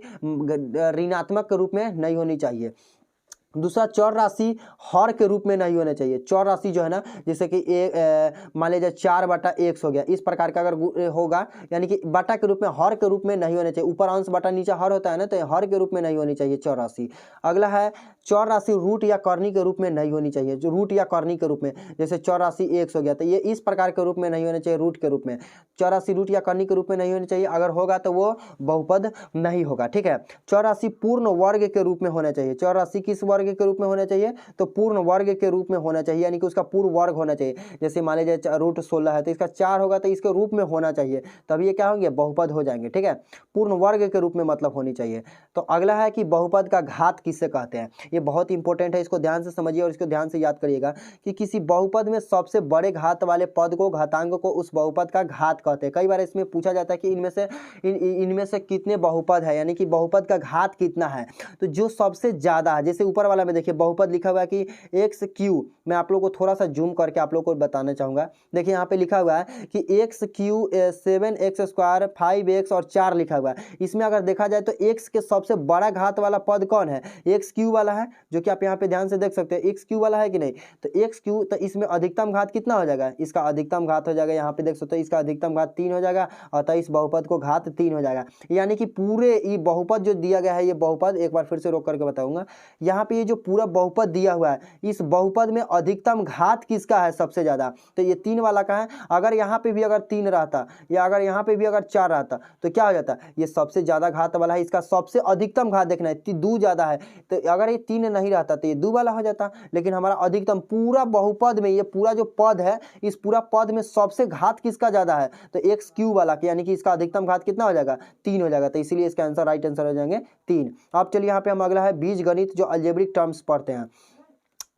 ऋणात्मक के रूप में नहीं होनी चाहिए। दूसरा, चौर राशि हर के रूप में नहीं होना चाहिए। चौर राशि जो है ना, जैसे कि मान लीजिए 4/1 हो गया, इस प्रकार का अगर होगा, यानी कि बटा के रूप में, हर के रूप में नहीं होना चाहिए। ऊपर अंश बटा नीचे हर होता है ना, तो हर के रूप में नहीं होनी चाहिए चौर राशि। अगला है, चौर राशि रूट या करनी के रूप में नहीं होनी चाहिए। जो रूट या करनी के रूप में, जैसे चौर राशि 1 हो गया, तो ये इस प्रकार के रूप में नहीं होना चाहिए, रूट के रूप में। चौर राशि रूट या करनी के रूप में नहीं होनी चाहिए, अगर होगा तो वो बहुपद नहीं होगा, ठीक है। चौर राशि पूर्ण वर्ग के रूप में होना चाहिए। चौर राशि किस वर्ग के रूप में होना चाहिए? तो पूर्ण वर्ग के रूप में होना चाहिए, यानी कि उसका पूर्ण वर्ग होना चाहिए। जैसे मान लीजिए रूट 16 है, तो इसका 4 होगा, तो इसके रूप में होना चाहिए, तभी ये क्या होंगे? बहुपद हो जाएंगे, ठीक है। पूर्ण वर्ग के रूप में मतलब होनी चाहिए। तो अगला है कि बहुपद का घात किससे कहते हैं? ये बहुत इंपॉर्टेंट है, इसको ध्यान से समझिए और इसको ध्यान से याद करिएगा कि किसी बहुपद में सबसे बड़े घात वाले पद को, घातांक को, उस बहुपद का घात कहते हैं। कई बार इसमें पूछा जाता है कि इनमें से कितने बहुपद है, यानी कि बहुपद का घात कितना है। तो जो सबसे ज्यादा है, जैसे ऊपर वाला में देखिए बहुपद लिखा हुआ है कि एक्स क्यू, मैं आप लोगों को थोड़ा सा जूम करके आप लोगों को बताना चाहूंगा। देखिए यहाँ पे लिखा हुआ है कि एक्स क्यू 7x² 5x और 4 लिखा हुआ है। इसमें अगर देखा जाए तो एक्स के सबसे बड़ा घात वाला पद कौन है? एक्स क्यू वाला है, जो कि आप यहाँ पे ध्यान से देख सकते हैं, एक्स क्यू वाला है कि नहीं? तो एक्स क्यू, तो इसमें अधिकतम घात कितना हो जाएगा? इसका अधिकतम घात हो जाएगा, यहाँ पे देख सकते हैं, इसका अधिकतम घात 3 हो जाएगा, अतः इस बहुपद को घात 3 हो जाएगा। यानी कि पूरे ये बहुपद जो दिया गया है, ये बहुपद एक बार फिर से रोक करके बताऊंगा। यहाँ पे ये जो पूरा बहुपद दिया हुआ है, इस बहुपद में अधिकतम घात किसका है सबसे ज्यादा? तो ये 3 वाला का है। अगर यहाँ पे भी अगर 3 रहता, या अगर यहाँ पे भी अगर 4 रहता, तो क्या हो जाता? ये सबसे ज्यादा घात वाला है, इसका सबसे अधिकतम घात देखना है, 2 ज्यादा है, तो अगर ये 3 नहीं रहता तो ये 2 वाला हो जाता। लेकिन हमारा अधिकतम पूरा बहुपद में, ये पूरा जो पद है, इस पूरा पद में सबसे घात किसका ज्यादा है? तो एक्स क्यू वाला, यानी कि इसका अधिकतम घात कितना हो जाएगा? 3 हो जाएगा, तो इसीलिए इसका आंसर, राइट आंसर हो जाएंगे 3। अब चलिए यहाँ पे हम अगला है बीजगणित, जो अलजेब्रिक टर्म्स पढ़ते हैं।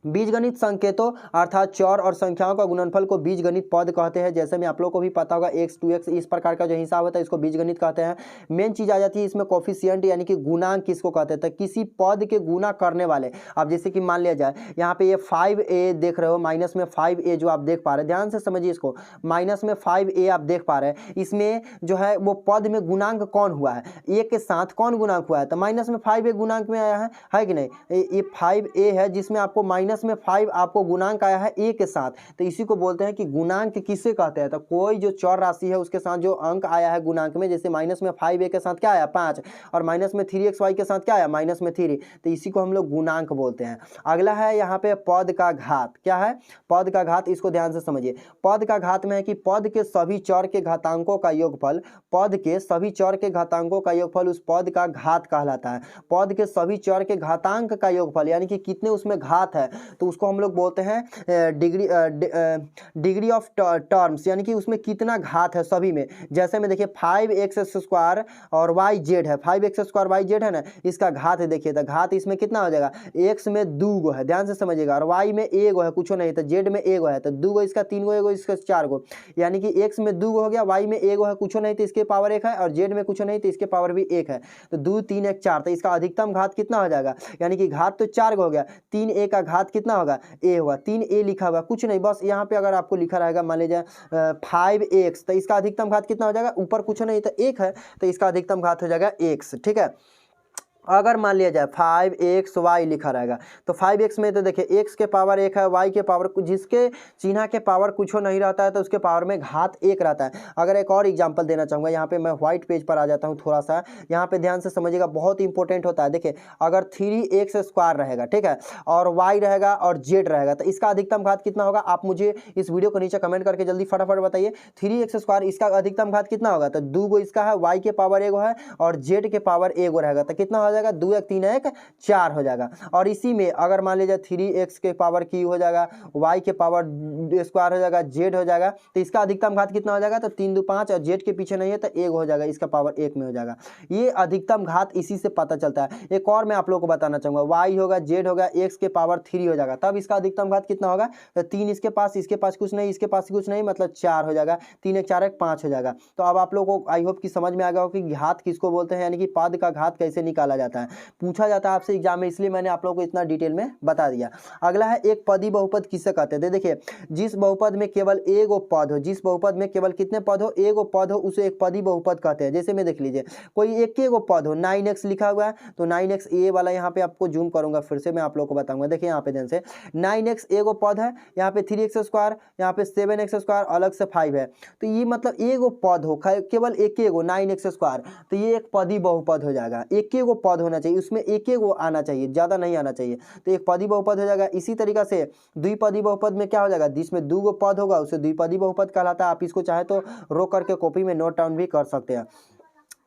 बीजगणित संकेतों अर्थात चौर और संख्याओं का गुणनफल को बीजगणित पद कहते हैं। जैसे में आप लोग को भी पता होगा, x 2x इस प्रकार का जो हिसाब होता है, इसको बीजगणित कहते हैं। मेन चीज आ जाती है इसमें कोफिशिएंट, यानी कि गुणांक किसको कहते हैं? तो किसी पद के गुना करने वाले। अब जैसे कि मान लिया जाए यहाँ पे ये 5a देख रहे हो, माइनस में 5a जो आप देख पा रहे हैं, ध्यान से समझिए इसको, माइनस में 5a आप देख पा रहे हैं। इसमें जो है वो पद में गुणांक कौन हुआ है? a के साथ कौन गुणांक हुआ है? तो माइनस में 5a गुणांक में आया है कि नहीं? ये 5a है, जिसमें आपको माइनस में 5 आपको गुणांक आया है a के साथ, तो इसी को बोलते हैं कि गुणांक किसे कहते हैं? तो कोई जो चौर राशि है उसके साथ जो अंक आया है गुणांक में, जैसे माइनस में 5a के साथ क्या आया? 5, और माइनस में 3xy के साथ क्या आया? माइनस में 3, तो इसी को हम लोग गुणांक बोलते हैं। अगला है यहाँ पे पद का घात। क्या है? पद का घात, इसको ध्यान से समझिए। पद का घात में है कि पद के सभी चर के घातांकों का योगफल, पद के सभी चर के घातांकों का योगफल उस पद का घात कहलाता है। पद के सभी चर के घातांक का योगफल, यानी कि कितने उसमें घात है, तो उसको हम लोग बोलते हैं डिग्री ऑफ टर्म्स, यानी कि उसमें कितना घात है सभी में। जैसे में देखिए 5x² और yz है, 5x² yz है ना, इसका घात है, देखिए तो घात इसमें कितना हो जाएगा? x में 2 गो है, ध्यान से समझिएगा, और y में 1 गो है, कुछ नहीं, तो z में 1 गो है, तो 2 गो इसका, 3 गो, 1 गो इसका, 4 गो, यानी कि x में 2 गो हो गया, y में 1 गो है, कुछ नहीं, तो इसके पावर 1 है, और z में कुछ नहीं, तो इसके पावर भी 1 है, तो 2 3 1 4, तो इसका अधिकतम घात कितना हो जाएगा? यानी कि घात तो 4 गो हो गया, 3a का घात कितना होगा? a होगा, 3a लिखा हुआ, कुछ नहीं, बस यहाँ पे अगर आपको लिखा रहेगा, मान लीजिए 5x, तो इसका अधिकतम घात कितना हो जाएगा? ऊपर कुछ नहीं, तो 1 है, तो इसका अधिकतम घात हो जाएगा x, ठीक है। अगर मान लिया जाए 5xy लिखा रहेगा, तो 5x में तो देखिए x के पावर 1 है, y के पावर, जिसके चिन्ह के पावर कुछ नहीं रहता है तो उसके पावर में घात 1 रहता है। अगर एक और एग्जांपल देना चाहूँगा, यहाँ पे मैं व्हाइट पेज पर आ जाता हूँ, थोड़ा सा यहाँ पे ध्यान से समझिएगा, बहुत इंपॉर्टेंट होता है। देखिए अगर 3x² रहेगा, ठीक है, और y रहेगा और z रहेगा, तो इसका अधिकतम घात कितना होगा? आप मुझे इस वीडियो को नीचे कमेंट करके जल्दी फटाफट बताइए। 3x² इसका अधिकतम घात कितना होगा? तो 2 गो इसका है, y के पावर 1 है, और z के पावर 1 रहेगा, तो कितना हो जाएगा? 2 1 3 1 4 हो जाएगा। और इसी में अगर मान लीजिए 3x के पावर क्यू हो जाएगा, y के पावर स्क्वायर हो जाएगा, z हो जाएगा, तो इसका अधिकतम घात कितना हो जाएगा? तो 3 2 5, और z के पीछे नहीं है तो 1 हो जाएगा, इसका पावर 1 में हो जाएगा। ये अधिकतम घात इसी से पता चलता है। एक और मैं आप लोगों को बताना चाहूंगा, y होगा, z होगा, x के पावर 3 हो जाएगा, तब इसका अधिकतम घात कितना होगा? तो 3 इसके पास कुछ नहीं, इसके पास कुछ नहीं, मतलब 4 हो जाएगा, 3 1 4 1 5 हो जाएगा। तो अब आप लोगों को आई होप कि समझ में आ गया हो कि घात किसको बोलते हैं, यानी कि पद का घात कैसे निकाला जाता है। जाता है, पूछा जाता है आपसे एग्जाम में, इसलिए मैंने आप लोगों को इतना डिटेल में बता दिया। अगला है एक पदी बहुपद किसे कहते हैं। देखिए जिस बहुपद में केवल एक पद हो, जिस बहुपद में केवल कितने पद हो, एक पद हो, उसे एक पदी बहुपद कहते हैं। जैसे में देख लीजिए कोई एक पद हो, 9x लिखा हुआ है तो 9x ये वाला यहाँ पे आपको जूम करूंगा, फिर से मैं आप लोगों को बताऊंगा। देखिए यहाँ पे ध्यान से 9x एगो पद है, यहाँ पे 3x स्क्वायर, यहाँ पे 7x स्क्वायर, अलग से 5 है, तो ये मतलब एगो पद हो केवल एक 9x स्क्वायर, तो ये एक पदी बहुपद हो जाएगा। एक पद होना चाहिए, उसमें एक आना चाहिए, ज़्यादा नहीं आना चाहिए, तो एक पदी बहुपद हो जाएगा। इसी तरीका से द्विपदी बहुपद में क्या हो जाएगा, जिसमें दो पद होगा उसे द्विपदी बहुपद कहलाता है। आप इसको चाहे तो रोक करके कॉपी में नोट डाउन भी कर सकते हैं।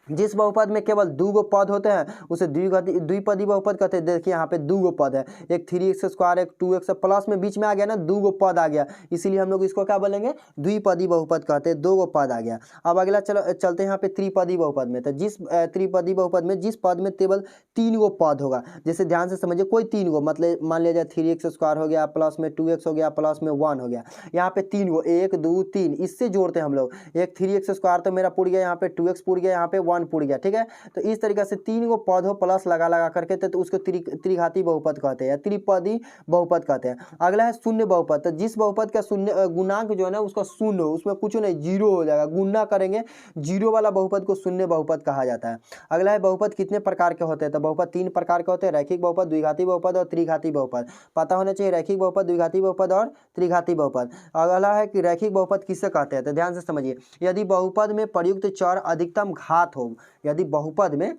जिस बहुपद में केवल दो पद होते हैं उसे द्विपदी बहुपद कहते हैं। देखिए यहाँ पे दो पद है, एक 3x स्क्वायर, एक 2x, प्लस में बीच में आ गया ना, दो पद आ गया, इसीलिए हम लोग इसको क्या बोलेंगे, द्विपदी बहुपद कहते हैं, दो पद आ गया। अब अगला चलते हैं यहाँ पे त्रिपदी बहुपद में। तो जिस त्रिपदी बहुपद में जिस पद में केवल 3 पद होगा, जैसे ध्यान से समझिए, कोई 3 मतलब मान लिया जाए 3x स्क्वायर हो गया, प्लस में 2x हो गया, प्लस में 1 हो गया, यहाँ पे 3 1 2 3, इससे जोड़ते हैं हम लोग। एक 3x स्क्वायर तो मेरा पुर गया, यहाँ पे 2x पुर गया, यहाँ पे 1 पुर गया, ठीक है। तो इस तरीके से 3 पद हो प्लस लगा करके, तो उसको त्रिघाती बहुपद कहते हैं या त्रिपदी बहुपद कहते हैं। अगला है शून्य बहुपद। तो जिस बहुपद का शून्य गुणांक जो है ना उसका शून्य हो, उसमें कुछ नहीं, जीरो हो जाएगा, गुणा करेंगे जीरो वाला बहुपद को शून्य बहुपद कहा जाता है। अगला है बहुपद कितने प्रकार के होते हैं। तो बहुपद 3 प्रकार के होते हैं, रैखिक बहुपद, द्विघाती बहुपद और त्रिघाती बहुपद। पता होना चाहिए रैखिक बहुपद, द्विघाती बहुपद और त्रिघाती बहुपद। अगला है कि रैखिक बहुपद किससे कहते हैं। तो ध्यान से समझिए, यदि बहुपद में प्रयुक्त चर अधिकतम घात हो, यदि बहुपद में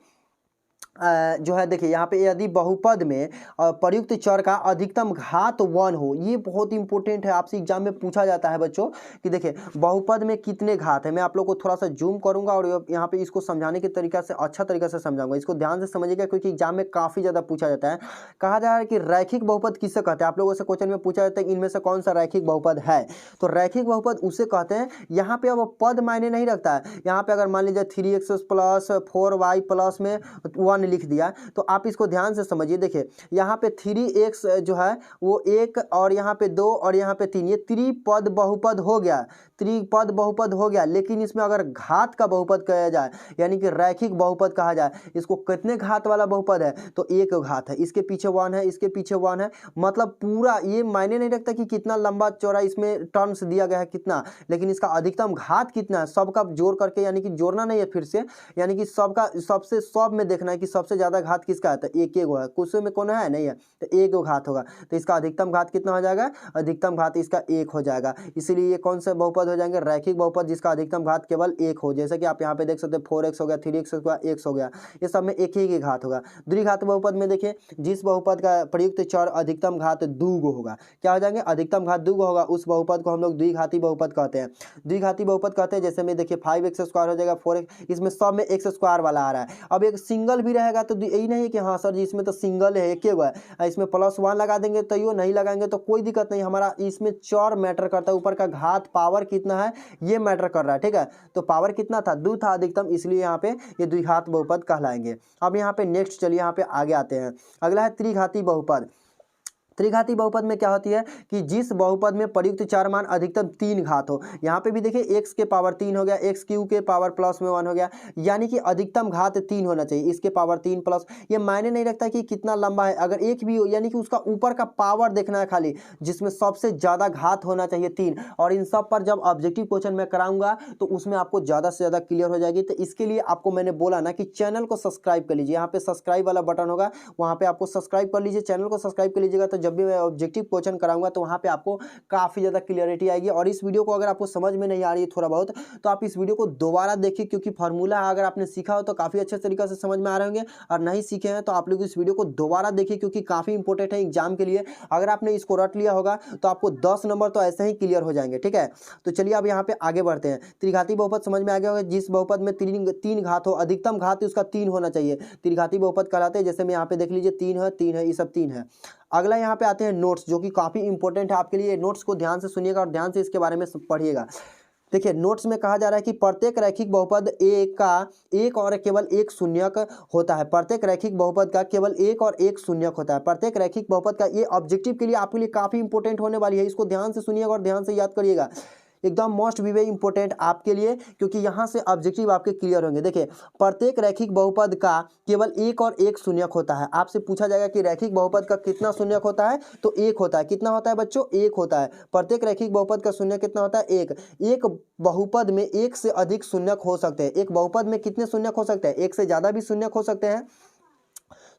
जो है, देखिए यहाँ पे यदि बहुपद में प्रयुक्त चर का अधिकतम घात 1 हो, ये बहुत इंपॉर्टेंट है, आपसे एग्जाम में पूछा जाता है बच्चों कि देखिए बहुपद में कितने घात है। मैं आप लोग को थोड़ा सा जूम करूंगा और यहाँ पे इसको समझाने के तरीका से अच्छा तरीका से समझाऊंगा, इसको ध्यान से समझिएगा क्योंकि एग्जाम में काफ़ी ज़्यादा पूछा जाता है। कहा जा रहा है कि रैखिक बहुपद किससे कहते हैं। आप लोगों से क्वेश्चन में पूछा जाता है इनमें से कौन सा रैखिक बहुपद है, तो रैखिक बहुपद उसे कहते हैं। यहाँ पे अब पद मायने नहीं रखता है, यहाँ पे अगर मान लीजिए 3x प्लस 4y प्लस में 1 लिख दिया, तो आप इसको ध्यान से समझिए। देखिए यहाँ पे 3x जो है वो 1 और यहाँ पे 2 और यहाँ पे 3, ये त्रिपद बहुपद हो गया, त्रिपद बहुपद हो गया। लेकिन इसमें अगर घात का बहुपद कहा जाए यानी कि रैखिक बहुपद कहा जाए, इसको कितने घात वाला बहुपद है, तो 1 घात है, इसके पीछे 1 है, इसके पीछे 1 है, मतलब पूरा ये मायने नहीं रखता कि कितना लंबा चौड़ा इसमें टर्म्स दिया गया है कितना, लेकिन इसका अधिकतम घात कितना है सबका जोड़ करके, यानी कि जोड़ना नहीं है फिर से, यानी कि सबका सबसे सब में देखना है कि सबसे ज़्यादा घात किसका है, तो एक है, कुछ में कौन है नहीं है, तो 1 घात होगा, तो इसका अधिकतम घात कितना हो जाएगा, अधिकतम घात इसका 1 हो जाएगा। इसीलिए ये कौन से बहुपद हो जाएंगे, रैखिक बहुपद जिसका अधिकतम घात केवल 1 हो। जैसे कि आप यहाँ पे देख सकते हैं 4x हो गया, 3x हो गया, x हो गया, ये सब में एक ही घात होगा। द्विघात बहुपद में देखिए जिस बहुपद का प्रयुक्त चर अधिकतम घात 2 होगा, क्या हो जाएंगे, अधिकतम घात 2 होगा, उस बहुपद को हम लोग द्विघाती बहुपद कहते हैं। द्विघाती बहुपद कहते हैं, जैसे में देखिए 5x स्क्वायर हो जाएगा, 4x, इसमें सब में x स्क्वायर वाला आ रहा है। अब एक सिंगल भी रहेगा तो यही नहीं कि हाँ सर जी इसमें तो सिंगल है, एक है, इसमें +1 लगा देंगे तो यो नहीं लगाएंगे तो कोई दिक्कत नहीं, हमारा इसमें चर मैटर करता है, ऊपर का घात पावर कितना है ये मैटर कर रहा है, ठीक है। तो पावर कितना था, 2 था अधिकतम, इसलिए यहाँ पे ये द्विघात बहुपद कहलाएंगे। अब यहाँ पे नेक्स्ट चलिए यहाँ पे आगे आते हैं। अगला है त्रिघाती बहुपद। त्रिघाती बहुपद में क्या होती है कि जिस बहुपद में प्रयुक्त चर मान अधिकतम 3 घात हो, यहाँ पे भी देखिए x के पावर 3 हो गया, x क्यू के पावर प्लस में 1 हो गया, यानी कि अधिकतम घात 3 होना चाहिए, इसके पावर 3 प्लस, ये मायने नहीं रखता कि कितना लंबा है, अगर एक भी हो यानी कि उसका ऊपर का पावर देखना है खाली, जिसमें सबसे ज़्यादा घात होना चाहिए 3। और इन सब पर जब ऑब्जेक्टिव क्वेश्चन मैं कराऊंगा तो उसमें आपको ज़्यादा से ज़्यादा क्लियर हो जाएगी। तो इसके लिए आपको मैंने बोला ना कि चैनल को सब्सक्राइब कर लीजिए, यहाँ पे सब्सक्राइब वाला बटन होगा, वहाँ पे आपको सब्सक्राइब कर लीजिए, चैनल को सब्सक्राइब कर लीजिएगा, तो जब भी मैं ऑब्जेक्टिव क्वेश्चन कराऊंगा तो वहां पे आपको काफी ज्यादा क्लियरिटी आएगी। और इस वीडियो को अगर आपको समझ में नहीं आ रही है थोड़ा बहुत, तो आप इस वीडियो को दोबारा देखिए, क्योंकि फार्मूला अगर आपने सीखा हो तो काफी अच्छे तरीके से समझ में आ रहे होंगे, और नहीं सीखे हैं तो आप लोग इस वीडियो को दोबारा देखिए क्योंकि काफी इंपॉर्टेंट है एग्जाम के लिए। अगर आपने इसको रट लिया होगा तो आपको 10 नंबर तो ऐसे ही क्लियर हो जाएंगे, ठीक है। तो चलिए अब यहाँ पे आगे बढ़ते हैं। त्रिघाती बहुपद समझ में आ गया होगा, जिस बहुपद में 3 घात हो, अधिकतम घात उसका 3 होना चाहिए, त्रिघाती बहुपद कहलाते हैं। जैसे में यहाँ पे देख लीजिए 3 है, 3 है, ये सब 3 है। अगला यहाँ पे आते हैं नोट्स, जो कि काफ़ी इंपॉर्टेंट है आपके लिए। नोट्स को ध्यान से सुनिएगा और ध्यान से इसके बारे में पढ़िएगा। देखिए नोट्स में कहा जा रहा है कि प्रत्येक रैखिक बहुपद एक का एक और केवल एक शून्यक होता है। प्रत्येक रैखिक बहुपद का केवल एक और एक शून्यक होता है। प्रत्येक रैखिक बहुपद का, ये ऑब्जेक्टिव के लिए आपके लिए काफ़ी इंपॉर्टेंट होने वाली है, इसको ध्यान से सुनिएगा और ध्यान से याद करिएगा। एकदम मोस्ट भी इंपॉर्टेंट आपके लिए, क्योंकि यहाँ से ऑब्जेक्टिव आपके क्लियर होंगे। देखिए, प्रत्येक रैखिक बहुपद का केवल एक और एक शून्यक होता है। आपसे पूछा जाएगा कि रैखिक बहुपद का कितना शून्यक होता है, तो एक होता है। कितना होता है बच्चों? एक होता है। प्रत्येक रैखिक बहुपद का शून्यक कितना होता है? एक। एक बहुपद में एक से अधिक शून्यक हो सकते हैं। एक बहुपद में कितने शून्यक हो सकते हैं? एक से ज्यादा भी शून्यक हो सकते हैं।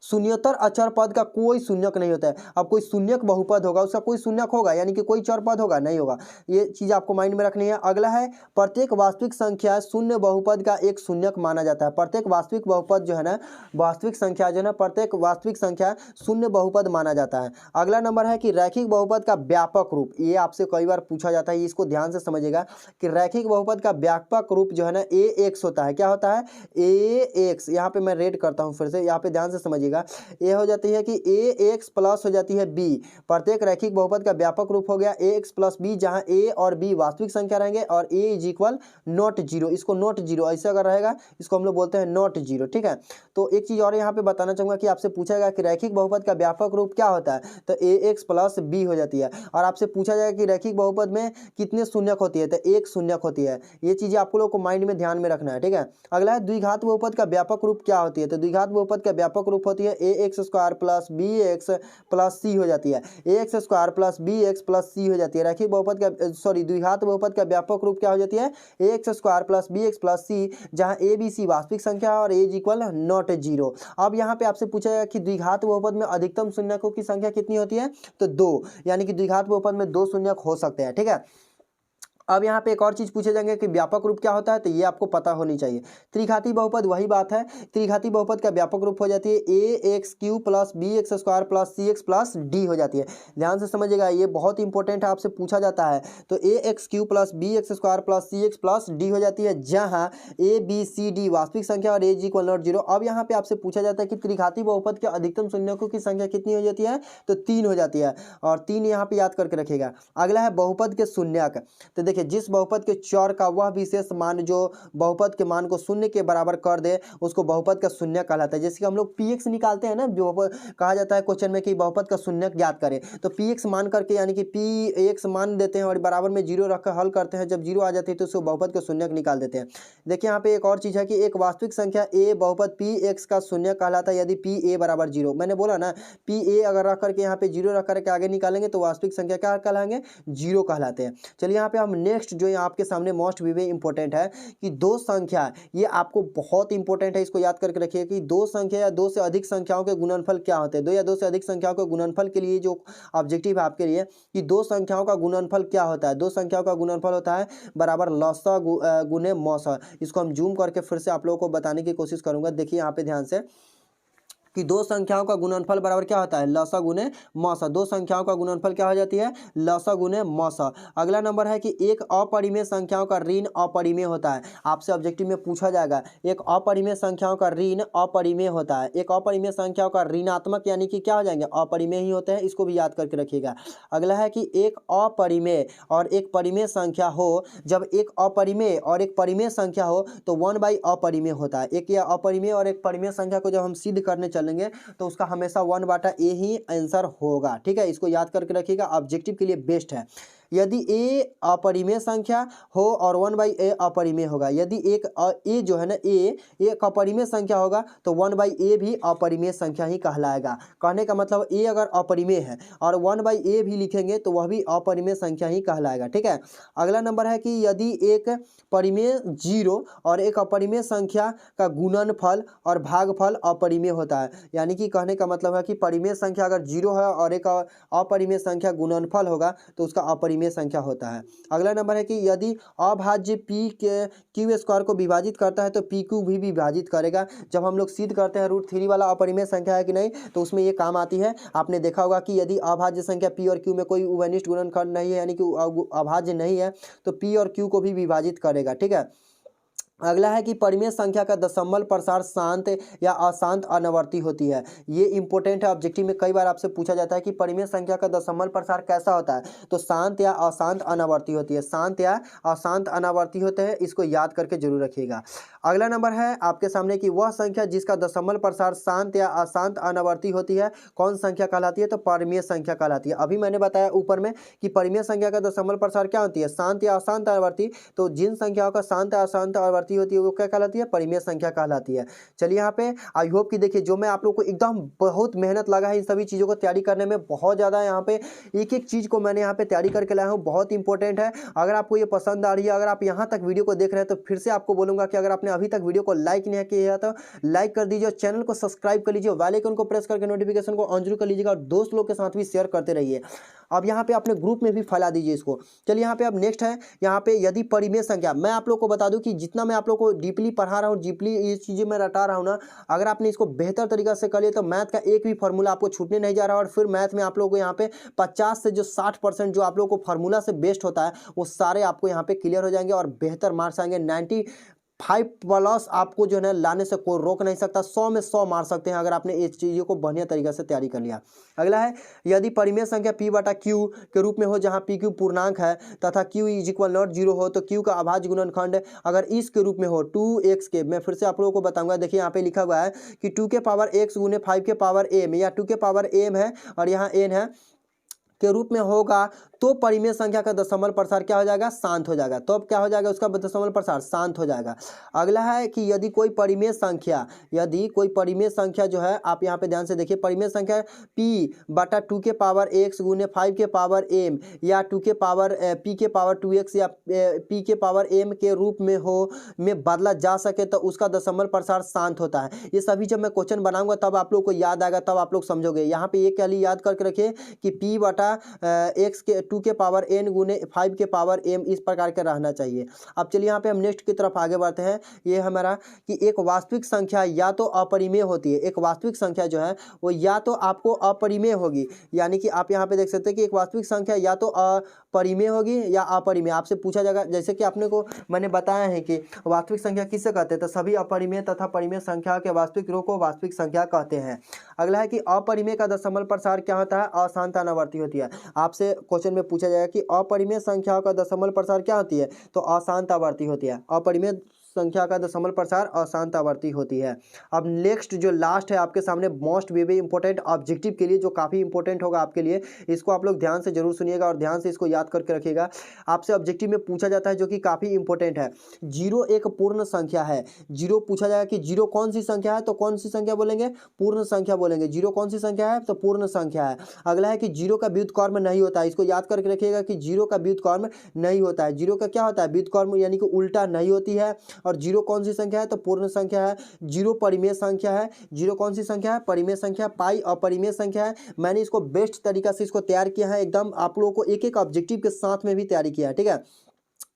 शून्यतर अचर पद का कोई शून्यक नहीं होता है। अब कोई शून्यक बहुपद होगा, उसका कोई शून्यक होगा, यानी कि कोई चर पद होगा? नहीं होगा। ये चीज आपको माइंड में रखनी है। अगला है, प्रत्येक वास्तविक संख्या शून्य बहुपद का एक शून्यक माना जाता है। प्रत्येक वास्तविक बहुपद जो है ना, वास्तविक संख्या जो है ना, प्रत्येक वास्तविक संख्या शून्य बहुपद माना जाता है। अगला नंबर है कि रैखिक बहुपद का व्यापक रूप। ये आपसे कई बार पूछा जाता है, इसको ध्यान से समझिएगा कि रैखिक बहुपद का व्यापक रूप जो है ना, ए एक्स होता है। क्या होता है? A x. यहाँ पे मैं रेड करता हूँ फिर से, यहाँ पे ध्यान से समझिएगा। ए हो जाती है कि ए एक्स प्लस हो जाती है बी। प्रत्येक रैखिक बहुपद का व्यापक रूप हो गया ए एक्स प्लस बी, जहां ए और बी वास्तविक संख्या रहेंगे और A is equal not zero. इसको नॉट जीरो ऐसे अगर रहेगा, इसको हम लोग बोलते हैं नॉट जीरो। ठीक है, तो एक चीज और यहाँ पे बताना चाहूंगा कि आपसे पूछा जाएगा कि रैखिक बहुपद का व्यापक रूप क्या होता है, तो ए एक्स प्लस बी हो जाती है। और आपसे पूछा जाएगा कि रैखिक बहुपद में कितने शून्यक होती है, तो एक शून्यक होती है। ये चीजें आपको लोग को माइंड में ध्यान में रखना है। ठीक है, अगला है द्विघात बहुपद का व्यापक रूप क्या होती है, तो द्विघात बहुपद का व्यापक रूप होती है A x square plus B x plus C हो जाती है। A x square plus B x plus C हो जाती है। रैखिक बहुपद का द्विघात बहुपद का व्यापक रूप क्या हो जाती है? A x square plus B x plus C, जहां ए बी सी वास्तविक संख्या है और A is equal not zero. अब यहाँ पे आपसे पूछा जाएगा कि द्विघात बहुपद में अधिकतम शून्यकों की संख्या कितनी होती है, तो दो, यानी कि द्विघात बहुपद में दो शून्यक हो सकते हैं। ठीक है, अब यहाँ पे एक और चीज पूछे जाएंगे कि व्यापक रूप क्या होता है, तो ये आपको पता होनी चाहिए। त्रिघाती बहुपद वही बात है। त्रिघाती बहुपद का व्यापक रूप हो जाती है A x cube plus B x square plus C x plus D हो जाती है। ध्यान से समझिएगा, ये बहुत इंपॉर्टेंट है, आपसे पूछा जाता है। तो A x cube plus B x square plus C x plus D हो जाती है, जहाँ ए बी सी डी वास्तविक संख्या और A is equal not zero. अब यहाँ पे आपसे पूछा जाता है कि त्रिघाती बहुपद के अधिकतम शून्यकों की संख्या कितनी हो जाती है, तो तीन हो जाती है, और तीन यहाँ पे याद करके रखिएगा। अगला है बहुपद के शून्यक। तो देखिए, जिस बहुपद के चर का वह विशेष मान जो बहुपद के मान को शून्य के बराबर कर दे, उसको बहुपद का शून्य कहलाता है। जैसे कि हम लोग px निकालते हैं ना, जो कहा जाता है क्वेश्चन में कि बहुपद का शून्य ज्ञात करें, तो px मान करके यानी कि px मान देते हैं और बराबर में जीरो रखकर हल करते हैं। जब जीरो आ जाती है तो उसको बहुपद का शून्य निकाल देते हैं। देखिए, यहाँ पे एक और चीज है कि एक वास्तविक संख्या a बहुपद px का शून्य कहलाता है यदि pa बराबर जीरो। मैंने बोला ना, pa अगर रख करके यहाँ पे जीरो रख करके आगे निकालेंगे तो वास्तविक संख्या क्या कहलाएंगे, जीरो कहलाते हैं। चलिए, यहाँ पे हम नेक्स्ट जो आपके सामने मोस्ट भी इंपॉर्टेंट है कि दो संख्या, ये आपको बहुत इंपॉर्टेंट है, इसको याद करके रखिए कि दो संख्या या दो से अधिक संख्याओं के गुणनफल क्या होते हैं। दो या दो से अधिक संख्याओं के गुणनफल के लिए जो ऑब्जेक्टिव है आपके लिए कि दो संख्याओं का गुणनफल क्या होता है, दो संख्याओं का गुणनफल होता है बराबर लसा गुने मौसा। इसको हम जूम करके फिर से आप लोगों को बताने की कोशिश करूंगा। देखिए यहाँ पे ध्यान से कि दो संख्याओं का गुणनफल बराबर क्या होता है, लसा गुने मौसा। दो संख्याओं का गुणनफल क्या हो जाती है, लसा गुने मौसा। अगला नंबर है कि एक अपरिमेय संख्याओं का ऋण अपरिमेय होता है। आपसे ऑब्जेक्टिव में पूछा जाएगा, एक अपरिमेय संख्याओं का ऋण अपरिमेय होता है। एक अपरिमेय संख्याओं का ऋणात्मक यानी कि क्या हो जाएंगे, अपरिमेय ही होते हैं। इसको भी याद करके रखिएगा। अगला है कि एक अपरिमेय और एक परिमेय संख्या हो, जब एक अपरिमेय और एक परिमेय संख्या हो तो 1/, अपरिमेय होता है। एक या अपरिमेय और एक परिमेय संख्या को जब हम सिद्ध करने चलेंगे तो उसका हमेशा 1/a ही आंसर होगा। ठीक है, इसको याद करके रखिएगा, ऑब्जेक्टिव के लिए बेस्ट है। यदि a अपरिमेय संख्या हो और 1/a अपरिमेय होगा, यदि एक a जो है ना a एक अपरिमेय संख्या होगा तो 1/a भी अपरिमेय संख्या ही कहलाएगा। कहने का मतलब a अगर अपरिमेय है और 1/a भी लिखेंगे तो वह भी अपरिमेय संख्या ही कहलाएगा। ठीक है, अगला नंबर है कि यदि एक परिमेय जीरो और एक अपरिमेय संख्या का गुणनफल और भागफल अपरिमेय होता है, यानी कि कहने का मतलब है कि परिमेय संख्या अगर जीरो है और एक अपरिमेय संख्या गुणनफल होगा तो उसका अपरिमेय संख्या होता है। अगला नंबर है कि यदि अभाज्य p के क्यू स्क्वायर को विभाजित करता है तो पी क्यू भी विभाजित करेगा। जब हम लोग सिद्ध करते हैं √3 वाला अपरिमेय संख्या है कि नहीं, तो उसमें ये काम आती है। आपने देखा होगा कि यदि अभाज्य संख्या p और q में कोई उभयनिष्ठ गुणनखंड नहीं है, यानी कि अभाज्य नहीं है, तो p और q को भी विभाजित करेगा। ठीक है, अगला है कि परिमेय संख्या का दशमलव प्रसार शांत या अशांत अनावर्ती होती है। ये इंपॉर्टेंट है, ऑब्जेक्टिव में कई बार आपसे पूछा जाता है कि परिमेय संख्या का दशमलव प्रसार कैसा होता है, तो शांत या अशांत अनावर्ती होती है। शांत या अशांत अनावर्ती होते हैं, इसको याद करके जरूर रखिएगा। अगला नंबर है आपके सामने कि वह संख्या जिसका दशमलव प्रसार शांत या अशांत अनावर्ती होती है कौन संख्या कहलाती है, तो परिमेय संख्या कहलाती है। अभी मैंने बताया ऊपर में कि परिमेय संख्या का दशमलव प्रसार क्या होती है, शांत या अशांत अनावर्ती। तो जिन संख्याओं का शांत या अशांत आवर्ती होती है वो क्या कहलाती है, परिमेय संख्या कहलाती है। चलिए यहाँ पे आई होप कि देखिए जो मैं आप लोग को एकदम बहुत मेहनत लगा है इन सभी चीज़ों को तैयारी करने में, बहुत ज़्यादा यहाँ पे एक एक चीज़ को मैंने यहाँ पे तैयारी करके लाया हूँ, बहुत इंपॉर्टेंट है। अगर आपको ये पसंद आ रही है, अगर आप यहाँ तक वीडियो को देख रहे हैं तो फिर से आपको बोलूँगा कि अगर आपने अभी तक वीडियो को लाइक नहीं किया है तो लाइक कर दीजिए, चैनल को सब्सक्राइब कर लीजिए, बेल आइकन को प्रेस करके नोटिफिकेशन को ऑन जरूर कर लीजिएगा और दोस्त लोग के साथ भी शेयर करते रहिए। अब यहाँ पे अपने ग्रुप में भी फैला दीजिए इसको। चलिए यहाँ पे अब नेक्स्ट है, यहाँ पे यदि परिमेय संख्या, मैं आप लोग को बता दूं कि जितना मैं आप लोग को डीपली पढ़ा रहा हूँ, डीपली ये चीज़ें मैं रटा रहा हूँ ना, अगर आपने इसको बेहतर तरीके से कर लिया तो मैथ का एक भी फार्मूला आपको छूटने नहीं जा रहा। और फिर मैथ में आप लोग को यहाँ पे 50 से जो 60% जो आप लोग को फार्मूला से बेस्ड होता है वो सारे आपको यहाँ पे क्लियर हो जाएंगे और बेहतर मार्क्स आएंगे। 95+ आपको जो है ना लाने से कोई रोक नहीं सकता, 100 में 100 मार सकते हैं अगर आपने इस चीज़ों को बढ़िया तरीके से तैयारी कर लिया। अगला है, यदि परिमेय संख्या p बटा q के रूप में हो जहां pq पूर्णांक है तथा q इक्वल नॉट 0 हो तो q का अभाज्य गुणनखंड अगर इस के रूप में हो 2x के, मैं फिर से आप लोगों को बताऊंगा। देखिए यहाँ पे लिखा हुआ है कि 2 के पावर x गुने 5 के पावर m, या 2 के पावर m है और यहाँ n है के रूप में होगा तो परिमेय संख्या का दशमलव प्रसार क्या हो जाएगा, शांत हो जाएगा। तो अब क्या हो जाएगा, उसका दशमलव प्रसार शांत हो जाएगा। अगला है कि यदि कोई परिमेय संख्या, यदि कोई परिमेय संख्या जो है, आप यहाँ पे ध्यान से देखिए, परिमेय संख्या p बटा 2 के पावर x गुने 5 के पावर m या 2 के पावर p के पावर 2x या p के पावर m के रूप में हो में बदला जा सके तो उसका दशमलव प्रसार शांत होता है। ये सभी जब मैं क्वेश्चन बनाऊंगा तब आप लोग को याद आएगा, तब आप लोग समझोगे। यहाँ पे ये क्या याद करके रखिए कि p बटा x के 2 के पावर n गुने 5 के पावर m इस प्रकार का रहना चाहिए। अब चलिए यहाँ पे हम नेक्स्ट की तरफ आगे बढ़ते हैं। ये हमारा कि एक वास्तविक संख्या या तो अपरिमेय होती है, एक वास्तविक संख्या जो है वो या तो आपको अपरिमेय होगी, यानी कि आप यहाँ पे देख सकते हैं कि एक वास्तविक संख्या या तो परिमेय होगी या अपरिमेय। आपसे पूछा जाएगा, जैसे कि आपने को मैंने बताया है कि वास्तविक संख्या किससे कहते हैं, तो सभी अपरिमेय तथा परिमेय संख्या के वास्तविक रूप को वास्तविक संख्या कहते हैं। अगला है कि अपरिमेय का दशमलव प्रसार क्या होता है, अशांत अनावर्ती होती है। आपसे क्वेश्चन में पूछा जाएगा कि अपरिमेय संख्याओं का दशमलव प्रसार क्या होती है, तो अशांत आवर्ती होती है। अपरिमेय संख्या का दशमलव प्रसार अशांत आवर्ती होती है। अब नेक्स्ट जो लास्ट है आपके सामने, मोस्ट वेरी इंपॉर्टेंट ऑब्जेक्टिव के लिए, जो काफ़ी इंपॉर्टेंट होगा आपके लिए, इसको आप लोग ध्यान से जरूर सुनिएगा और ध्यान से इसको याद करके रखिएगा। आपसे ऑब्जेक्टिव में पूछा जाता है जो कि काफ़ी इंपॉर्टेंट है। 0 एक पूर्ण संख्या है। 0 पूछा जाएगा कि 0 कौन सी संख्या है, तो कौन सी संख्या बोलेंगे, पूर्ण संख्या बोलेंगे। 0 कौन सी संख्या है, तो पूर्ण संख्या है। अगला है कि 0 का व्युत्क्रम नहीं होता है। इसको याद करके रखिएगा कि 0 का व्युत्क्रम नहीं होता है। 0 का क्या होता है, व्युत्क्रम, यानी कि उल्टा नहीं होती है। और 0 कौन सी संख्या है, तो पूर्ण संख्या है। 0 परिमेय संख्या है। 0 कौन सी संख्या है, परिमेय संख्या। पाई अपरिमेय संख्या है। मैंने इसको बेस्ट तरीका से इसको तैयार किया है, एकदम आप लोगों को एक एक ऑब्जेक्टिव के साथ में भी तैयारी किया है, ठीक है।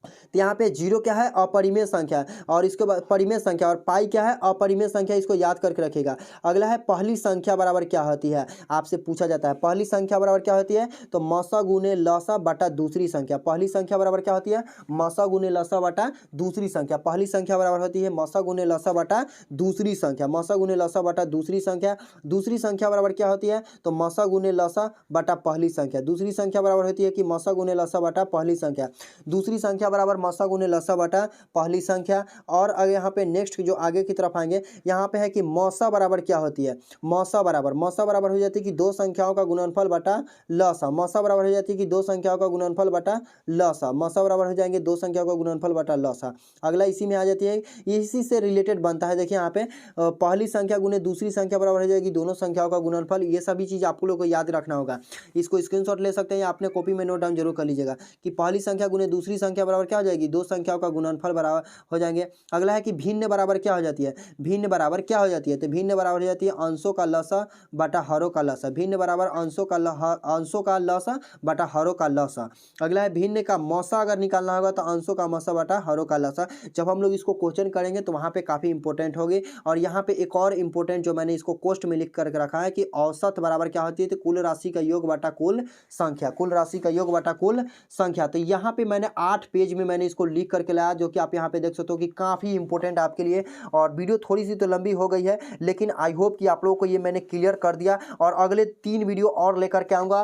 तो यहाँ पे 0 क्या है, अपरिमेय संख्या, और इसके बाद परिमेय संख्या, और पाई क्या है, अपरिमेय संख्या। इसको याद करके रखिएगा। अगला है पहली संख्या बराबर क्या होती है, आपसे पूछा जाता है पहली संख्या बराबर क्या होती है, तो मसा गुने लसा बटा दूसरी संख्या। पहली संख्या बराबर क्या होती है, मसा गुने लसा बटा दूसरी संख्या। पहली संख्या बराबर होती है मसा गुने लसा बटा दूसरी संख्या। मसा गुने लसा बटा दूसरी संख्या। दूसरी संख्या बराबर क्या होती है, तो मसा गुने लसा बटा पहली संख्या। दूसरी संख्या बराबर होती है कि मसा गुने लसा बटा पहली संख्या। दूसरी संख्या बराबर मसा गुने लसा बटा पहली संख्या। और अगर यहाँ पे नेक्स्ट जो आगे की तरफ आएंगे, यहाँ पे है कि मौसा बराबर क्या होती है, मौसा बराबर हो जाती है कि दो संख्याओं का गुणनफल बटा लसा। मौसा बराबर हो जाती है कि दो संख्याओं का गुणनफल बटा लसा। मौसा बराबर हो जाएंगे दो संख्याओं का गुणनफल बटा लसा। अगला इसी में आ जाती है, इसी से रिलेटेड बनता है। देखिए यहाँ पे पहली संख्या गुने दूसरी संख्या बराबर हो जाएगी दोनों संख्याओं का गुणनफल। ये सभी चीज़ आप लोगों को याद रखना होगा। इसको स्क्रीनशॉट ले सकते हैं या अपने कॉपी में नोट डाउन जरूर कर लीजिएगा कि पहली संख्या गुने दूसरी संख्या बराबर क्या हो जाएगी, दो संख्याओं का गुणनफल बराबर हो जाएंगे। अगला है कि भिन्न बराबर क्या हो जाती है, भिन्न बराबर क्या हो जाती है, तो भिन्न बराबर हो जाती है अंशों का लसा बटा हरों का लसा। भिन्न बराबर अंशों का लसा बटा हरों का लसा। अगला है भिन्न का मौसा अगर निकालना होगा तो अंशों का मौसा बटा हरों का लसा। जब हम लोग इसको क्वेश्चन करेंगे तो वहाँ पे काफ़ी इंपॉर्टेंट होगी। और यहाँ पे एक और इंपॉर्टेंट जो मैंने इसको कोष्ट में लिख करके रखा है कि औसत बराबर क्या होती है, तो कुल राशि का योग बटा कुल संख्या। कुल राशि का योग बटा कुल संख्या। तो यहाँ पे मैंने 8 पेज में मैंने मैंने इसको लिख करके लाया, जो कि आप यहाँ पे देख सकते हो कि काफ़ी इंपॉर्टेंट आपके लिए। और वीडियो थोड़ी सी तो लंबी हो गई है, लेकिन आई होप कि आप लोगों को ये मैंने क्लियर कर दिया। और अगले 3 वीडियो और लेकर के आऊँगा,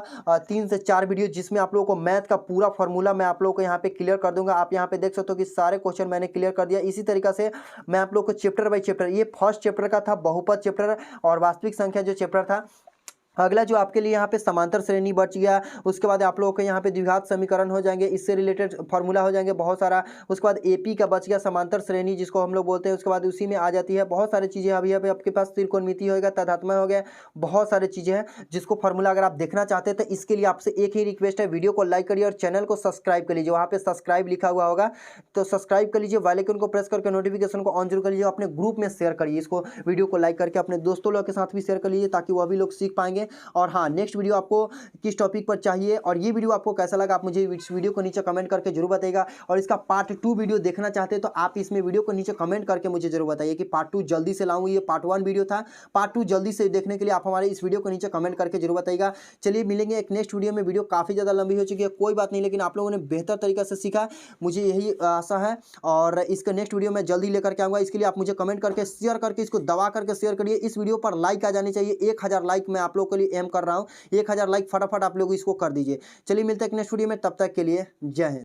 3 से 4 वीडियो, जिसमें आप लोगों को मैथ का पूरा फॉर्मूला मैं आप लोगों को यहाँ पे क्लियर कर दूंगा। आप यहाँ पे देख सकते हो कि सारे क्वेश्चन मैंने क्लियर कर दिया। इसी तरीके से मैं आप लोगों को चैप्टर बाय चैप्टर, ये फर्स्ट चैप्टर का था, बहुपद चैप्टर और वास्तविक संख्या जो चैप्टर था। अगला जो आपके लिए यहाँ पे समांतर श्रेणी बच गया, उसके बाद आप लोगों के यहाँ पे द्विघात समीकरण हो जाएंगे, इससे रिलेटेड फार्मूला हो जाएंगे बहुत सारा। उसके बाद एपी का बच गया, समांतर श्रेणी जिसको हम लोग बोलते हैं। उसके बाद उसी में आ जाती है बहुत सारी चीज़ें। अभी अभी आपके पास त्रिकोणमिति होगा, तदात्मय हो गया, बहुत सारी चीज़ें हैं जिसको फार्मूला अगर आप देखना चाहते हैं तो इसके लिए आपसे एक ही रिक्वेस्ट है, वीडियो को लाइक करिए और चैनल को सब्सक्राइब कर लीजिए। वहाँ पे सब्सक्राइब लिखा हुआ होगा तो सब्सक्राइब कर लीजिए, बेल आइकन को प्रेस करके नोटिफिकेशन को ऑन जरूर कर लीजिए। अपने ग्रुप में शेयर करिए इसको, वीडियो को लाइक करके अपने दोस्तों लोग के साथ भी शेयर कर लीजिए, ताकि वह भी लोग सीख पाएंगे। और हाँ, नेक्स्ट वीडियो आपको किस टॉपिक पर चाहिए और ये वीडियो आपको कैसा लगा, आप मुझे इस वीडियो को नीचे कमेंट करके जरूर बताइएगा। और इसका पार्ट 2 वीडियो देखना चाहते हैं तो आप इसमें वीडियो को नीचे कमेंट करके मुझे जरूर बताइए कि पार्ट 2 जल्दी से लाऊं। ये पार्ट 1 वीडियो था, पार्ट 2 जल्दी से देखने के लिए आप हमारे इस वीडियो को नीचे कमेंट करके जरूर बताइएगा। चलिए मिलेंगे एक नेक्स्ट वीडियो में। वीडियो काफ़ी ज़्यादा लंबी हो चुकी है, कोई बात नहीं, लेकिन आप लोगों ने बेहतर तरीके से सीखा, मुझे यही आशा है। और इसका नेक्स्ट वीडियो मैं जल्दी लेकर के आऊँगा। इसके लिए आप मुझे कमेंट करके शेयर करके इसको दबा करके शेयर करिए। इस वीडियो पर लाइक आ जानी चाहिए, 1000 लाइक मैं आप लोग के लिए एम कर रहा हूँ। 1000 लाइक फटाफट आप लोग इसको कर दीजिए। चलिए मिलते हैं नेक्स्ट वीडियो में, तब तक के लिए जय हिंद।